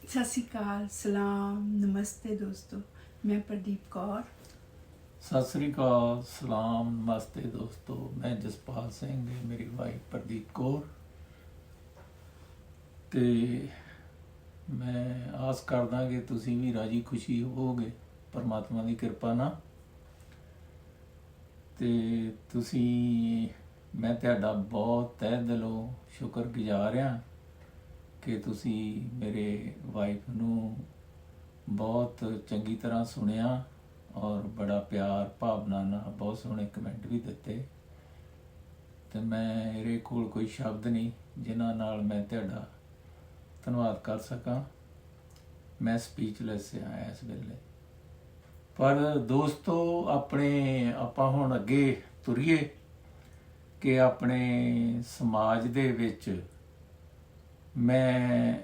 ਸਤਿ ਸ਼੍ਰੀ ਅਕਾਲ, ਸਲਾਮ, ਨਮਸਤੇ ਦੋਸਤੋ। ਮੈਂ ਪ੍ਰਦੀਪ ਕੌਰ। ਸਤਿ ਸ੍ਰੀ ਅਕਾਲ, ਸਲਾਮ, ਨਮਸਤੇ ਦੋਸਤੋ। ਮੈਂ ਜਸਪਾਲ ਸਿੰਘ, ਮੇਰੀ ਵਾਈਫ ਪ੍ਰਦੀਪ ਕੌਰ। ਤੇ ਮੈਂ ਆਸ ਕਰਦਾ ਕਿ ਤੁਸੀਂ ਵੀ ਰਾਜੀ ਖੁਸ਼ੀ ਹੋਵੋਗੇ ਪਰਮਾਤਮਾ ਦੀ ਕਿਰਪਾ ਨਾਲ। ਤੇ ਮੈਂ ਤੁਹਾਡਾ ਬਹੁਤ ਤਹਿ ਦਿਲੋਂ ਸ਼ੁਕਰਗੁਜ਼ਾਰ ਹਾਂ ਕਿ ਤੁਸੀਂ ਮੇਰੇ ਵਾਈਫ ਨੂੰ ਬਹੁਤ ਚੰਗੀ ਤਰ੍ਹਾਂ ਸੁਣਿਆ ਔਰ ਬੜਾ ਪਿਆਰ ਭਾਵਨਾ ਨਾਲ ਬਹੁਤ ਸੋਹਣੇ ਕਮੈਂਟ ਵੀ ਦਿੱਤੇ। ਤੇ ਮੇਰੇ ਕੋਲ ਕੋਈ ਸ਼ਬਦ ਨਹੀਂ ਜਿਨ੍ਹਾਂ ਨਾਲ ਮੈਂ ਤੁਹਾਡਾ ਧੰਨਵਾਦ ਕਰ ਸਕਾਂ। ਮੈਂ ਸਪੀਚਲੈਸ ਹਾਂ ਇਸ ਵੇਲੇ। ਪਰ ਦੋਸਤੋ, ਆਪਾਂ ਹੁਣ ਅੱਗੇ ਤੁਰੀਏ ਕਿ ਆਪਣੇ ਸਮਾਜ ਦੇ ਵਿੱਚ ਮੈਂ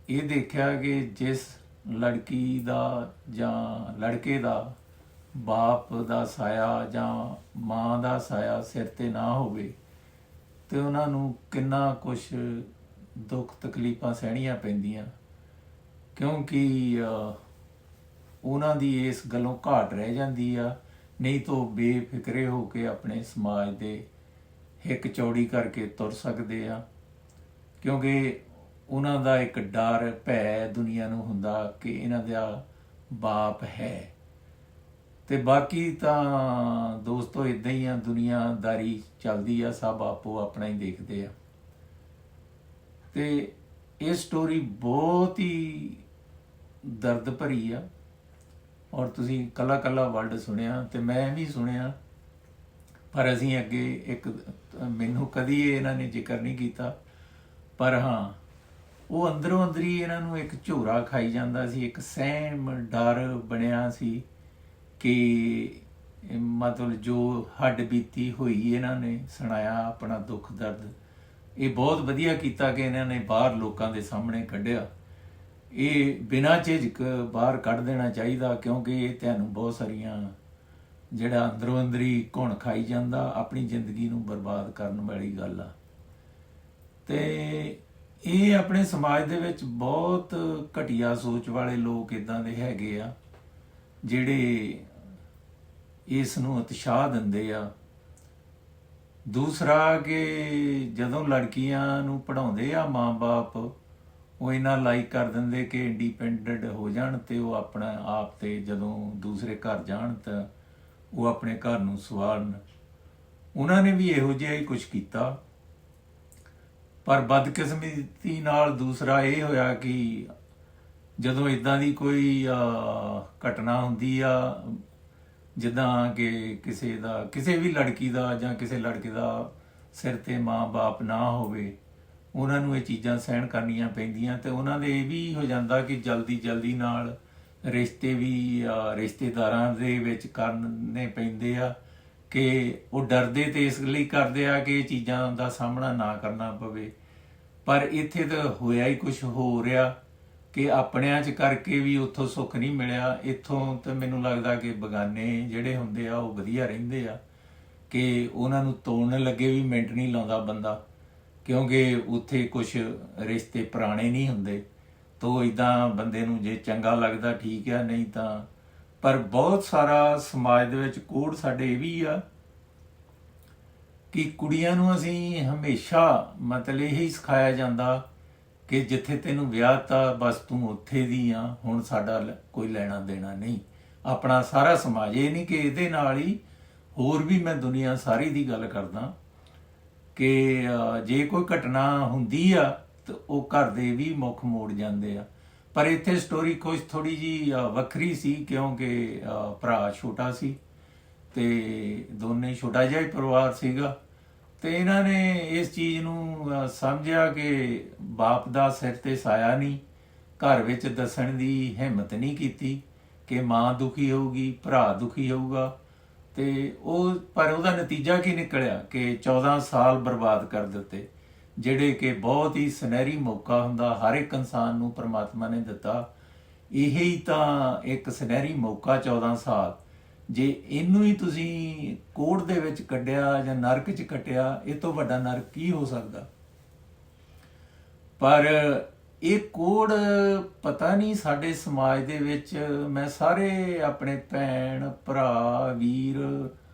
ਇਹ ਦੇਖਿਆ ਕਿ ਜਿਸ ਲੜਕੀ ਦਾ ਜਾਂ ਲੜਕੇ ਦਾ ਬਾਪ ਦਾ ਸਾਇਆ ਜਾਂ ਮਾਂ ਦਾ ਸਾਇਆ ਸਿਰ 'ਤੇ ਨਾ ਹੋਵੇ ਤੇ ਉਹਨਾਂ ਨੂੰ ਕਿੰਨਾ ਕੁਛ ਦੁੱਖ ਤਕਲੀਫਾਂ ਸਹਿਣੀਆਂ ਪੈਂਦੀਆਂ, ਕਿਉਂਕਿ ਉਹਨਾਂ ਦੀ ਇਸ ਗੱਲੋਂ ਘਾਟ ਰਹਿ ਜਾਂਦੀ ਆ। ਨਹੀਂ ਤਾਂ ਉਹ ਬੇਫਿਕਰੇ ਹੋ ਕੇ ਆਪਣੇ ਸਮਾਜ ਦੇ ਹਿੱਕ ਚੌੜੀ ਕਰਕੇ ਤੁਰ ਸਕਦੇ ਆ, ਕਿਉਂਕਿ ਉਹਨਾਂ ਦਾ ਇੱਕ ਡਰ ਭੈ ਦੁਨੀਆ ਨੂੰ ਹੁੰਦਾ ਕਿ ਇਹਨਾਂ ਦਾ ਬਾਪ ਹੈ। ਤੇ ਬਾਕੀ ਤਾਂ ਦੋਸਤੋ ਇੱਦਾਂ ਹੀ ਆ, ਦੁਨੀਆਦਾਰੀ ਚੱਲਦੀ ਆ, ਸਭ ਆਪੋ ਆਪਣਾ ਹੀ ਦੇਖਦੇ ਆ। ਤੇ ਇਹ ਸਟੋਰੀ ਬਹੁਤ ਹੀ ਦਰਦ ਭਰੀ ਆ ਔਰ ਤੁਸੀਂ ਕੱਲਾ ਕੱਲਾ ਵਰਡ ਸੁਣਿਆ ਤੇ ਮੈਂ ਵੀ ਸੁਣਿਆ, ਪਰ ਅਸੀਂ ਅੱਗੇ ਮੈਨੂੰ ਕਦੀ ਇਹਨਾਂ ਨੇ ਜ਼ਿਕਰ ਨਹੀਂ ਕੀਤਾ। ਪਰ ਹਾਂ, ਉਹ ਅੰਦਰੋਂ ਅੰਦਰੀ ਇਹਨਾਂ ਨੂੰ ਇੱਕ ਝੋਰਾ ਖਾਈ ਜਾਂਦਾ ਸੀ, ਇੱਕ ਸਹਿਮ ਡਰ ਬਣਿਆ ਸੀ ਕਿ ਮਤਲਬ ਜੋ ਹੱਡ ਬੀਤੀ ਹੋਈ ਇਹਨਾਂ ਨੇ ਸੁਣਾਇਆ ਆਪਣਾ ਦੁੱਖ ਦਰਦ। ਇਹ ਬਹੁਤ ਵਧੀਆ ਕੀਤਾ ਕਿ ਇਹਨਾਂ ਨੇ ਬਾਹਰ ਲੋਕਾਂ ਦੇ ਸਾਹਮਣੇ ਕੱਢਿਆ। ਇਹ ਬਿਨਾਂ ਝਿਜਕ ਬਾਹਰ ਕੱਢ ਦੇਣਾ ਚਾਹੀਦਾ, ਕਿਉਂਕਿ ਇਹ ਤੁਹਾਨੂੰ ਬਹੁਤ ਸਾਰੀਆਂ ਜਿਹੜਾ ਅੰਦਰੋਂ ਅੰਦਰੀ ਘੁਣ ਖਾਈ ਜਾਂਦਾ, ਆਪਣੀ ਜ਼ਿੰਦਗੀ ਨੂੰ ਬਰਬਾਦ ਕਰਨ ਵਾਲੀ ਗੱਲ ਆ। ਤੇ ਇਹ ਆਪਣੇ ਸਮਾਜ ਦੇ ਵਿੱਚ ਬਹੁਤ ਘਟੀਆ ਸੋਚ ਵਾਲੇ ਲੋਕ ਇੱਦਾਂ ਦੇ ਹੈਗੇ ਆ ਜਿਹੜੇ ਇਸ ਨੂੰ ਉਤਸ਼ਾਹ ਦਿੰਦੇ ਆ। ਦੂਸਰਾ ਕਿ ਜਦੋਂ ਲੜਕੀਆਂ ਨੂੰ ਪੜ੍ਹਾਉਂਦੇ ਆ ਮਾਂ-ਬਾਪ, ਉਹ ਇਹਨਾਂ ਲਾਈਕ ਕਰ ਦਿੰਦੇ ਕਿ ਇੰਡੀਪੈਂਡੈਂਟ ਹੋ ਜਾਣ ਤੇ ਉਹ ਆਪਣਾ ਆਪ ਤੇ ਜਦੋਂ ਦੂਸਰੇ ਘਰ ਜਾਣ ਤਾਂ ਉਹ ਆਪਣੇ ਘਰ ਨੂੰ ਸੰਭਾਲਣ। ਉਹਨਾਂ ਨੇ ਵੀ ਇਹੋ ਜਿਹਾ ਹੀ ਕੁਛ ਕੀਤਾ, ਪਰ ਬਦਕਿਸਮਤੀ ਨਾਲ ਦੂਸਰਾ ਇਹ ਹੋਇਆ ਕਿ ਜਦੋਂ ਇੱਦਾਂ ਦੀ ਕੋਈ ਘਟਨਾ ਹੁੰਦੀ ਆ, ਜਿੱਦਾਂ ਕਿ ਕਿਸੇ ਵੀ ਲੜਕੀ ਦਾ ਜਾਂ ਕਿਸੇ ਲੜਕੇ ਦਾ ਸਿਰ 'ਤੇ ਮਾਂ-ਬਾਪ ਨਾ ਹੋਵੇ, ਉਹਨਾਂ ਨੂੰ ਇਹ ਚੀਜ਼ਾਂ ਸਹਿਣ ਕਰਨੀਆਂ ਪੈਂਦੀਆਂ। ਤੇ ਉਹਨਾਂ ਦੇ ਇਹ ਵੀ ਹੋ ਜਾਂਦਾ ਕਿ ਜਲਦੀ ਨਾਲ ਰਿਸ਼ਤੇ ਵੀ ਰਿਸ਼ਤੇਦਾਰਾਂ ਦੇ ਵਿੱਚ ਕਰਨੇ ਪੈਂਦੇ ਆ ਕਿ ਉਹ ਡਰਦੇ ਤੇ ਇਸ ਲਈ ਕਰਦੇ ਆ ਕਿ ਇਹ ਚੀਜ਼ਾਂ ਦਾ ਸਾਹਮਣਾ ਨਾ ਕਰਨਾ ਪਵੇ। ਪਰ ਇੱਥੇ ਤਾਂ ਹੋਇਆ ਹੀ ਕੁਛ ਹੋ ਰਿਹਾ ਕਿ ਆਪਣਿਆਂ 'ਚ ਕਰਕੇ ਵੀ ਉੱਥੋਂ ਸੁੱਖ ਨਹੀਂ ਮਿਲਿਆ। ਇੱਥੋਂ ਤਾਂ ਮੈਨੂੰ ਲੱਗਦਾ ਕਿ ਬਗਾਨੇ ਜਿਹੜੇ ਹੁੰਦੇ ਆ ਉਹ ਵਧੀਆ ਰਹਿੰਦੇ ਆ, ਕਿ ਉਹਨਾਂ ਨੂੰ ਤੋੜਨ ਲੱਗੇ ਵੀ ਮਿੰਟ ਨਹੀਂ ਲਾਉਂਦਾ ਬੰਦਾ, ਕਿਉਂਕਿ ਉੱਥੇ ਕੁਛ ਰਿਸ਼ਤੇ ਪੁਰਾਣੇ ਨਹੀਂ ਹੁੰਦੇ। ਤੋ ਇੱਦਾਂ ਬੰਦੇ ਨੂੰ ਜੇ ਚੰਗਾ ਲੱਗਦਾ ਠੀਕ ਆ, ਨਹੀਂ ਤਾਂ। ਪਰ ਬਹੁਤ ਸਾਰਾ ਸਮਾਜ ਦੇ ਵਿੱਚ ਕੋਡ ਸਾਡੇ ਇਹ ਵੀ ਆ ਕਿ ਕੁੜੀਆਂ ਨੂੰ ਅਸੀਂ ਹਮੇਸ਼ਾ ਮਤਲਬ ਇਹੀ ਸਿਖਾਇਆ ਜਾਂਦਾ ਕਿ ਜਿੱਥੇ ਤੈਨੂੰ ਵਿਆਹ ਤਾ ਬਸ ਤੂੰ ਉੱਥੇ ਦੀ ਆ, ਹੁਣ ਸਾਡਾ ਕੋਈ ਲੈਣਾ ਦੇਣਾ ਨਹੀਂ। ਆਪਣਾ ਸਾਰਾ ਸਮਾਜ, ਇਹ ਨਹੀਂ ਕਿ ਇਹਦੇ ਨਾਲ ਹੀ, ਹੋਰ ਵੀ ਮੈਂ ਦੁਨੀਆ ਸਾਰੀ ਦੀ ਗੱਲ ਕਰਦਾ ਕਿ ਜੇ ਕੋਈ ਘਟਨਾ ਹੁੰਦੀ ਆ ਤਾਂ ਉਹ ਘਰ ਦੇ ਵੀ ਮੁੱਖ ਮੋੜ ਜਾਂਦੇ ਆ। ਪਰ ਇੱਥੇ ਸਟੋਰੀ ਕੁਛ ਥੋੜ੍ਹੀ ਜਿਹੀ ਵੱਖਰੀ ਸੀ, ਕਿਉਂਕਿ ਭਰਾ ਛੋਟਾ ਸੀ ਤੇ ਦੋਨੇ ਛੋਟਾ ਜਿਹਾ ਹੀ ਪਰਿਵਾਰ ਸੀਗਾ। ਤੇ ਇਹਨਾਂ ਨੇ ਇਸ ਚੀਜ਼ ਨੂੰ ਸਮਝਿਆ ਕਿ ਬਾਪ ਦਾ ਸਿਰ 'ਤੇ ਸਾਇਆ ਨਹੀਂ, ਘਰ ਵਿੱਚ ਦੱਸਣ ਦੀ ਹਿੰਮਤ ਨਹੀਂ ਕੀਤੀ ਕਿ ਮਾਂ ਦੁਖੀ ਹੋਊਗੀ, ਭਰਾ ਦੁਖੀ ਹੋਊਗਾ। ਤੇ ਪਰ ਉਹਦਾ ਨਤੀਜਾ ਕੀ ਨਿਕਲਿਆ ਕਿ 14 ਸਾਲ ਬਰਬਾਦ ਕਰ ਦਿੱਤੇ, ਜਿਹੜੇ ਕਿ ਬਹੁਤ ਹੀ ਸੁਨਹਿਰੀ ਮੌਕਾ ਹੁੰਦਾ ਹਰ ਇੱਕ ਇਨਸਾਨ ਨੂੰ ਪਰਮਾਤਮਾ ਨੇ ਦਿੱਤਾ। ਇਹੀ ਤਾਂ ਇੱਕ ਸੁਨਹਿਰੀ ਮੌਕਾ 14 ਸਾਲ, ਜੇ ਇਹਨੂੰ ਹੀ ਤੁਸੀਂ ਕੋਰਟ ਦੇ ਵਿੱਚ ਕੱਢਿਆ ਜਾਂ ਨਰਕ 'ਚ ਕੱਟਿਆ, ਇਹ ਤੋਂ ਵੱਡਾ ਨਰਕ ਕੀ ਹੋ ਸਕਦਾ। ਪਰ ਇਹ ਕੋਡ ਪਤਾ ਨਹੀਂ ਸਾਡੇ ਸਮਾਜ ਦੇ ਵਿੱਚ, ਮੈਂ ਸਾਰੇ ਆਪਣੇ ਭੈਣ ਭਰਾ ਵੀਰ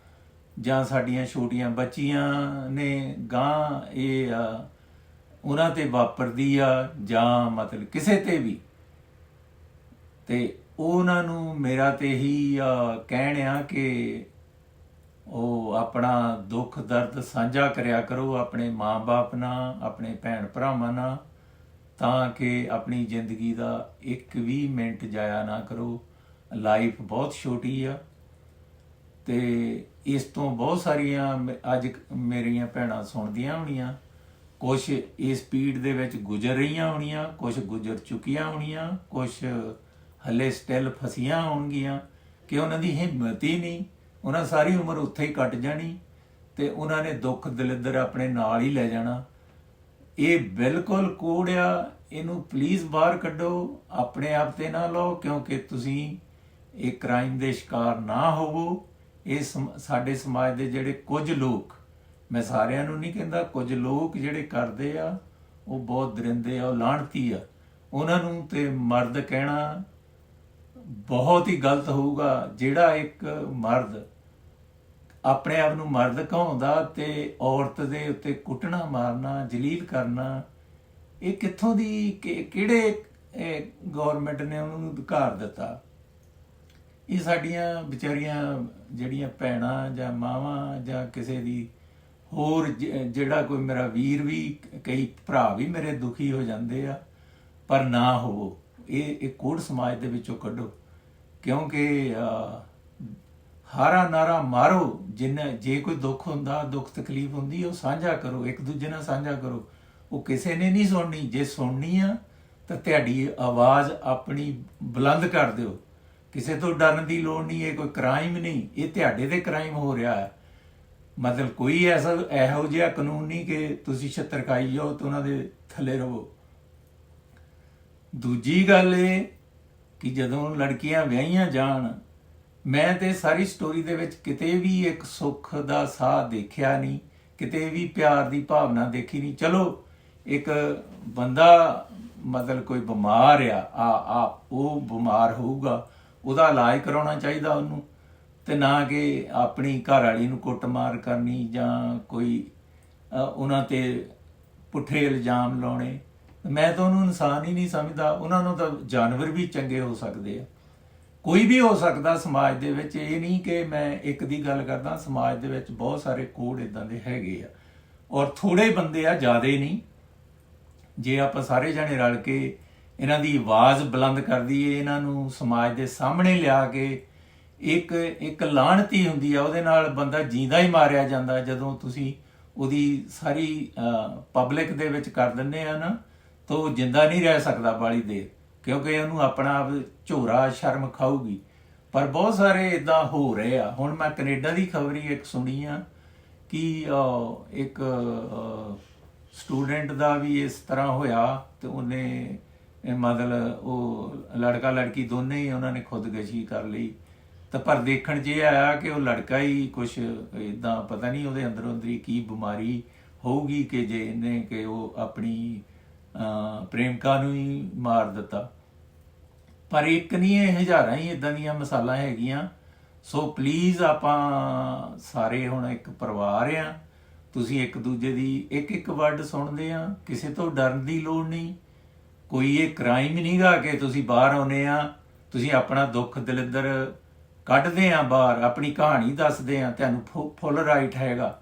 ਜਾਂ ਸਾਡੀਆਂ ਛੋਟੀਆਂ ਬੱਚੀਆਂ ਨੇ ਗਾਂ ਇਹ ਉਹਨਾਂ ਤੇ ਵਾਪਰਦੀ ਆ ਜਾਂ ਮਤਲਬ ਕਿਸੇ ਤੇ ਵੀ, ਤੇ ਉਹਨਾਂ ਨੂੰ ਮੇਰਾ ਤੇ ਹੀ ਕਹਿਣ ਆ ਕਿ ਉਹ ਆਪਣਾ ਦੁੱਖ ਦਰਦ ਸਾਂਝਾ ਕਰਿਆ ਕਰੋ ਆਪਣੇ ਮਾਂ-ਬਾਪ ਨਾਲ, ਆਪਣੇ ਭੈਣ ਭਰਾਵਾਂ ਨਾਲ, ਤਾਂ ਕਿ ਆਪਣੀ ਜ਼ਿੰਦਗੀ ਦਾ ਇੱਕ ਵੀ ਮਿੰਟ ਜਾਇਆ ਨਾ ਕਰੋ। ਲਾਈਫ ਬਹੁਤ ਛੋਟੀ ਆ, ਤੇ ਇਸ ਤੋਂ ਬਹੁਤ ਸਾਰੀਆਂ ਅੱਜ ਮੇਰੀਆਂ ਭੈਣਾਂ ਸੁਣਦੀਆਂ ਹੋਣੀਆਂ, ਕੁਛ ਇਸ ਸਪੀਡ ਦੇ ਵਿੱਚ ਗੁਜ਼ਰ ਰਹੀਆਂ ਹੋਣੀਆਂ, ਕੁਛ ਗੁਜ਼ਰ ਚੁੱਕੀਆਂ ਹੋਣੀਆਂ, ਕੁਛ ਹਲੇ ਸਟਿਲ ਫਸੀਆਂ ਹੋਣਗੀਆਂ ਕਿ ਉਹਨਾਂ ਦੀ ਹਿੰਮਤ ਹੀ ਨਹੀਂ, ਉਹਨਾਂ ਸਾਰੀ ਉਮਰ ਉੱਥੇ ਹੀ ਕੱਟ ਜਾਣੀ ਤੇ ਉਹਨਾਂ ਨੇ ਦੁੱਖ ਦਲਿੱਦਰ ਆਪਣੇ ਨਾਲ ਹੀ ਲੈ ਜਾਣਾ। ਇਹ ਬਿਲਕੁਲ ਕੋਡ ਆ, ਇਹਨੂੰ ਪਲੀਜ਼ ਬਾਹਰ ਕੱਢੋ, ਆਪਣੇ ਆਪ ਤੇ ਨਾ ਲਓ, ਕਿਉਂਕਿ ਤੁਸੀਂ ਇਹ ਕ੍ਰਾਈਮ ਦੇ ਸ਼ਿਕਾਰ ਨਾ ਹੋਵੋ। ਇਹ ਸਾਡੇ ਸਮਾਜ ਦੇ ਜਿਹੜੇ ਕੁਝ ਲੋਕ, ਮੈਂ ਸਾਰਿਆਂ ਨੂੰ ਨਹੀਂ ਕਹਿੰਦਾ, ਕੁਝ ਲੋਕ ਜਿਹੜੇ ਕਰਦੇ ਆ ਉਹ ਬਹੁਤ ਦਰਿੰਦੇ ਆ, ਉਹ ਲਾਹਣਤੀ ਆ। ਉਹਨਾਂ ਨੂੰ ਤੇ ਮਰਦ ਕਹਿਣਾ ਬਹੁਤ ਹੀ ਗਲਤ ਹੋਊਗਾ। ਜਿਹੜਾ ਇੱਕ ਮਰਦ ਆਪਣੇ ਆਪ ਨੂੰ ਮਰਦ ਕਹਾਉਂਦਾ ਤੇ ਔਰਤ ਦੇ ਉੱਤੇ ਕੁੱਟਣਾ ਮਾਰਨਾ ਜਲੀਲ ਕਰਨਾ, ਇਹ ਕਿੱਥੋਂ ਦੀ ਕਿਹੜੇ ਗਵਰਨਮੈਂਟ ਨੇ ਉਹਨੂੰ ਅਧਿਕਾਰ ਦਿੱਤਾ? ਇਹ ਸਾਡੀਆਂ ਵਿਚਾਰੀਆਂ ਜਿਹੜੀਆਂ ਭੈਣਾਂ ਜਾਂ ਮਾਵਾਂ ਜਾਂ ਕਿਸੇ ਦੀ ਹੋਰ ਜਿਹੜਾ ਕੋਈ ਮੇਰਾ ਵੀਰ ਵੀ, ਕਈ ਭਰਾ ਵੀ ਮੇਰੇ ਦੁਖੀ ਹੋ ਜਾਂਦੇ ਆ, ਪਰ ਨਾ ਹੋਵੋ। ਇਹ ਕੋਡ ਸਮਾਜ ਦੇ ਵਿੱਚੋਂ ਕੱਢੋ, ਕਿਉਂਕਿ ਹਾਰਾ ਨਾਰਾ ਮਾਰੋ। ਜੇ ਕੋਈ ਦੁੱਖ ਹੁੰਦਾ, ਦੁੱਖ ਤਕਲੀਫ ਹੁੰਦੀ, ਉਹ ਸਾਂਝਾ ਕਰੋ, ਇੱਕ ਦੂਜੇ ਨਾਲ ਸਾਂਝਾ ਕਰੋ। ਉਹ ਕਿਸੇ ਨੇ ਨਹੀਂ ਸੁਣਨੀ। ਜੇ ਸੁਣਨੀ ਆ ਤਾਂ ਤੁਹਾਡੀ ਆਵਾਜ਼ ਆਪਣੀ ਬੁਲੰਦ ਕਰ ਦਿਓ। ਕਿਸੇ ਤੋਂ ਡਰਨ ਦੀ ਲੋੜ ਨਹੀਂ। ਇਹ ਕੋਈ ਕ੍ਰਾਈਮ ਨਹੀਂ, ਇਹ ਤੁਹਾਡੇ ਤੇ ਕ੍ਰਾਈਮ ਹੋ ਰਿਹਾ ਹੈ। ਮਤਲਬ ਕੋਈ ਇਹੋ ਜਿਹਾ ਕਾਨੂੰਨ ਨਹੀਂ ਕਿ ਤੁਸੀਂ ਛਿੱਤਰ ਖਾਈ ਜਾਓ ਤੇ ਉਹਨਾਂ ਦੇ ਥੱਲੇ ਰਹੋ। ਦੂਜੀ ਗੱਲ ਇਹ ਕਿ ਜਦੋਂ ਲੜਕੀਆਂ ਵਿਆਹੀਆਂ ਜਾਣ, ਮੈਂ ਤੇ ਸਾਰੀ ਸਟੋਰੀ ਦੇ ਵਿੱਚ ਕਿਤੇ ਵੀ ਇੱਕ ਸੁੱਖ ਦਾ ਸਾਹ ਦੇਖਿਆ ਨਹੀਂ, ਕਿਤੇ ਵੀ ਪਿਆਰ ਦੀ ਭਾਵਨਾ ਦੇਖੀ ਨਹੀਂ। ਚਲੋ ਇੱਕ ਬੰਦਾ ਮਤਲਬ ਕੋਈ ਬਿਮਾਰ ਆ ਉਹ ਬਿਮਾਰ ਹੋਊਗਾ, ਉਹਦਾ ਇਲਾਜ ਕਰਾਉਣਾ ਚਾਹੀਦਾ ਉਹਨੂੰ, ਤੇ ਨਾ ਕਿ ਆਪਣੀ ਘਰ ਵਾਲੀ ਨੂੰ ਕੁੱਟਮਾਰ ਕਰਨੀ ਜਾਂ ਕੋਈ ਉਹਨਾਂ ਤੇ ਪੁੱਠੇ ਇਲਜ਼ਾਮ ਲਾਉਣੇ। ਮੈਂ ਤਾਂ ਉਹਨੂੰ ਇਨਸਾਨ ਹੀ ਨਹੀਂ ਸਮਝਦਾ। ਉਹਨਾਂ ਨੂੰ ਤਾਂ ਜਾਨਵਰ ਵੀ ਚੰਗੇ ਹੋ ਸਕਦੇ ਆ, ਕੋਈ ਵੀ ਹੋ ਸਕਦਾ ਸਮਾਜ ਦੇ ਵਿੱਚ। ਇਹ ਨਹੀਂ ਕਿ ਮੈਂ ਇੱਕ ਦੀ ਗੱਲ ਕਰਦਾ, ਸਮਾਜ ਦੇ ਵਿੱਚ ਬਹੁਤ ਸਾਰੇ ਕੋਡ ਇਦਾਂ ਦੇ ਹੈਗੇ ਆ, ਔਰ ਥੋੜੇ ਬੰਦੇ ਆ, ਜ਼ਿਆਦਾ ਨਹੀਂ। ਜੇ ਆਪਾਂ ਸਾਰੇ ਜਾਣੇ ਰਲ ਕੇ ਇਹਨਾਂ ਦੀ ਆਵਾਜ਼ ਬੁਲੰਦ ਕਰ ਦਈਏ, ਇਹਨਾਂ ਨੂੰ ਸਮਾਜ ਦੇ ਸਾਹਮਣੇ ਲਿਆ ਕੇ, ਇੱਕ ਲਾਹਣਤੀ ਹੁੰਦੀ ਆ, ਉਹਦੇ ਨਾਲ ਬੰਦਾ ਜੀਂਦਾ ਹੀ ਮਾਰਿਆ ਜਾਂਦਾ। ਜਦੋਂ ਤੁਸੀਂ ਉਹਦੀ ਸਾਰੀ ਪਬਲਿਕ ਦੇ ਵਿੱਚ ਕਰ ਦਿੰਦੇ ਆ ਨਾ, ਤਾਂ ਉਹ ਜਿੰਦਾ ਨਹੀਂ ਰਹਿ ਸਕਦਾ ਬਾਹਲੀ ਦੇਰ, ਕਿਉਂਕਿ ਉਹਨੂੰ ਆਪਣਾ ਆਪ ਝੋਰਾ ਸ਼ਰਮ ਖਾਊਗੀ। ਪਰ ਬਹੁਤ ਸਾਰੇ ਇਦਾਂ ਹੋ ਰਹੇ ਆ। ਹੁਣ ਮੈਂ ਕੈਨੇਡਾ ਦੀ ਖਬਰ ਹੀ ਇੱਕ ਸੁਣੀ ਆ ਕਿ ਇੱਕ ਸਟੂਡੈਂਟ ਦਾ ਵੀ ਇਸ ਤਰ੍ਹਾਂ ਹੋਇਆ, ਤੇ ਉਹਨੇ ਮਤਲਬ ਉਹ ਲੜਕਾ ਲੜਕੀ ਦੋਨੇ ਹੀ ਉਹਨਾਂ ਨੇ ਖੁਦਕੁਸ਼ੀ ਕਰ ਲਈ। ਤਾਂ ਪਰ ਦੇਖਣ 'ਚ ਇਹ ਆਇਆ ਕਿ ਉਹ ਲੜਕਾ ਹੀ ਕੁਛ ਇੱਦਾਂ, ਪਤਾ ਨਹੀਂ ਉਹਦੇ ਅੰਦਰੋਂ ਅੰਦਰੀ ਕੀ ਬਿਮਾਰੀ ਹੋਊਗੀ ਕਿ ਜੇ ਇਹਨੇ ਕਿ ਉਹ ਆਪਣੀ ਪ੍ਰੇਮਿਕਾ ਨੂੰ ਹੀ ਮਾਰ ਦਿੱਤਾ। ਪਰ ਇੱਕ ਨਹੀਂ, ਇਹ ਹਜ਼ਾਰਾਂ ਹੀ ਇੱਦਾਂ ਦੀਆਂ ਮਿਸਾਲਾਂ ਹੈਗੀਆਂ। ਸੋ ਪਲੀਜ਼ ਆਪਾਂ ਸਾਰੇ ਹੁਣ ਇੱਕ ਪਰਿਵਾਰ ਆ, ਤੁਸੀਂ ਇੱਕ ਦੂਜੇ ਦੀ ਇੱਕ ਵਰਡ ਸੁਣਦੇ ਆ, ਕਿਸੇ ਤੋਂ ਡਰਨ ਦੀ ਲੋੜ ਨਹੀਂ। ਕੋਈ ਇਹ ਕ੍ਰਾਈਮ ਨਹੀਂ ਗਾ ਕਿ ਤੁਸੀਂ ਬਾਹਰ ਆਉਂਦੇ ਆ, ਤੁਸੀਂ ਆਪਣਾ ਦੁੱਖ ਦਲਿੱਦਰ ਕੱਢਦੇ ਆ ਬਾਹਰ, ਆਪਣੀ ਕਹਾਣੀ ਦੱਸਦੇ ਆ, ਤੁਹਾਨੂੰ ਫੁੱਲ ਰਾਈਟ ਹੈਗਾ।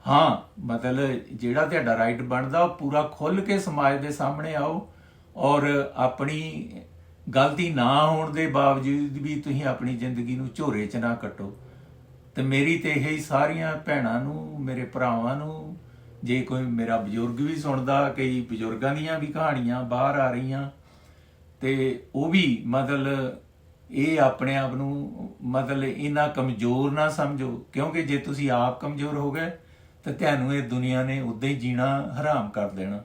ਹਾਂ, ਮਤਲਬ ਜਿਹੜਾ ਤੁਹਾਡਾ ਰਾਈਟ ਬਣਦਾ ਉਹ ਪੂਰਾ ਖੁੱਲ੍ਹ ਕੇ ਸਮਾਜ ਦੇ ਸਾਹਮਣੇ ਆਓ, ਔਰ ਆਪਣੀ ਗਲਤੀ ਨਾ ਹੋਣ ਦੇ ਬਾਵਜੂਦ ਵੀ ਤੁਸੀਂ ਆਪਣੀ ਜ਼ਿੰਦਗੀ ਨੂੰ ਝੋਰੇ 'ਚ ਨਾ ਕੱਟੋ। ਤੇ ਮੇਰੀ ਤੇ ਇਹੀ ਸਾਰੀਆਂ ਭੈਣਾਂ ਨੂੰ, ਮੇਰੇ ਭਰਾਵਾਂ ਨੂੰ, ਜੇ ਕੋਈ ਮੇਰਾ ਬਜ਼ੁਰਗ ਵੀ ਸੁਣਦਾ, ਕਈ ਬਜ਼ੁਰਗਾਂ ਦੀਆਂ ਵੀ ਕਹਾਣੀਆਂ ਬਾਹਰ ਆ ਰਹੀਆਂ, ਤੇ ਉਹ ਵੀ ਮਤਲਬ ਇਹ ਆਪਣੇ ਆਪ ਨੂੰ ਮਤਲਬ ਇੰਨਾ ਕਮਜ਼ੋਰ ਨਾ ਸਮਝੋ, ਕਿਉਂਕਿ ਜੇ ਤੁਸੀਂ ਆਪ ਕਮਜ਼ੋਰ ਹੋ ਗਏ ਤਾਂ ਤੁਹਾਨੂੰ ਇਹ ਦੁਨੀਆ ਨੇ ਉੱਦਾਂ ਹੀ ਜੀਣਾ ਹਰਾਮ ਕਰ ਦੇਣਾ।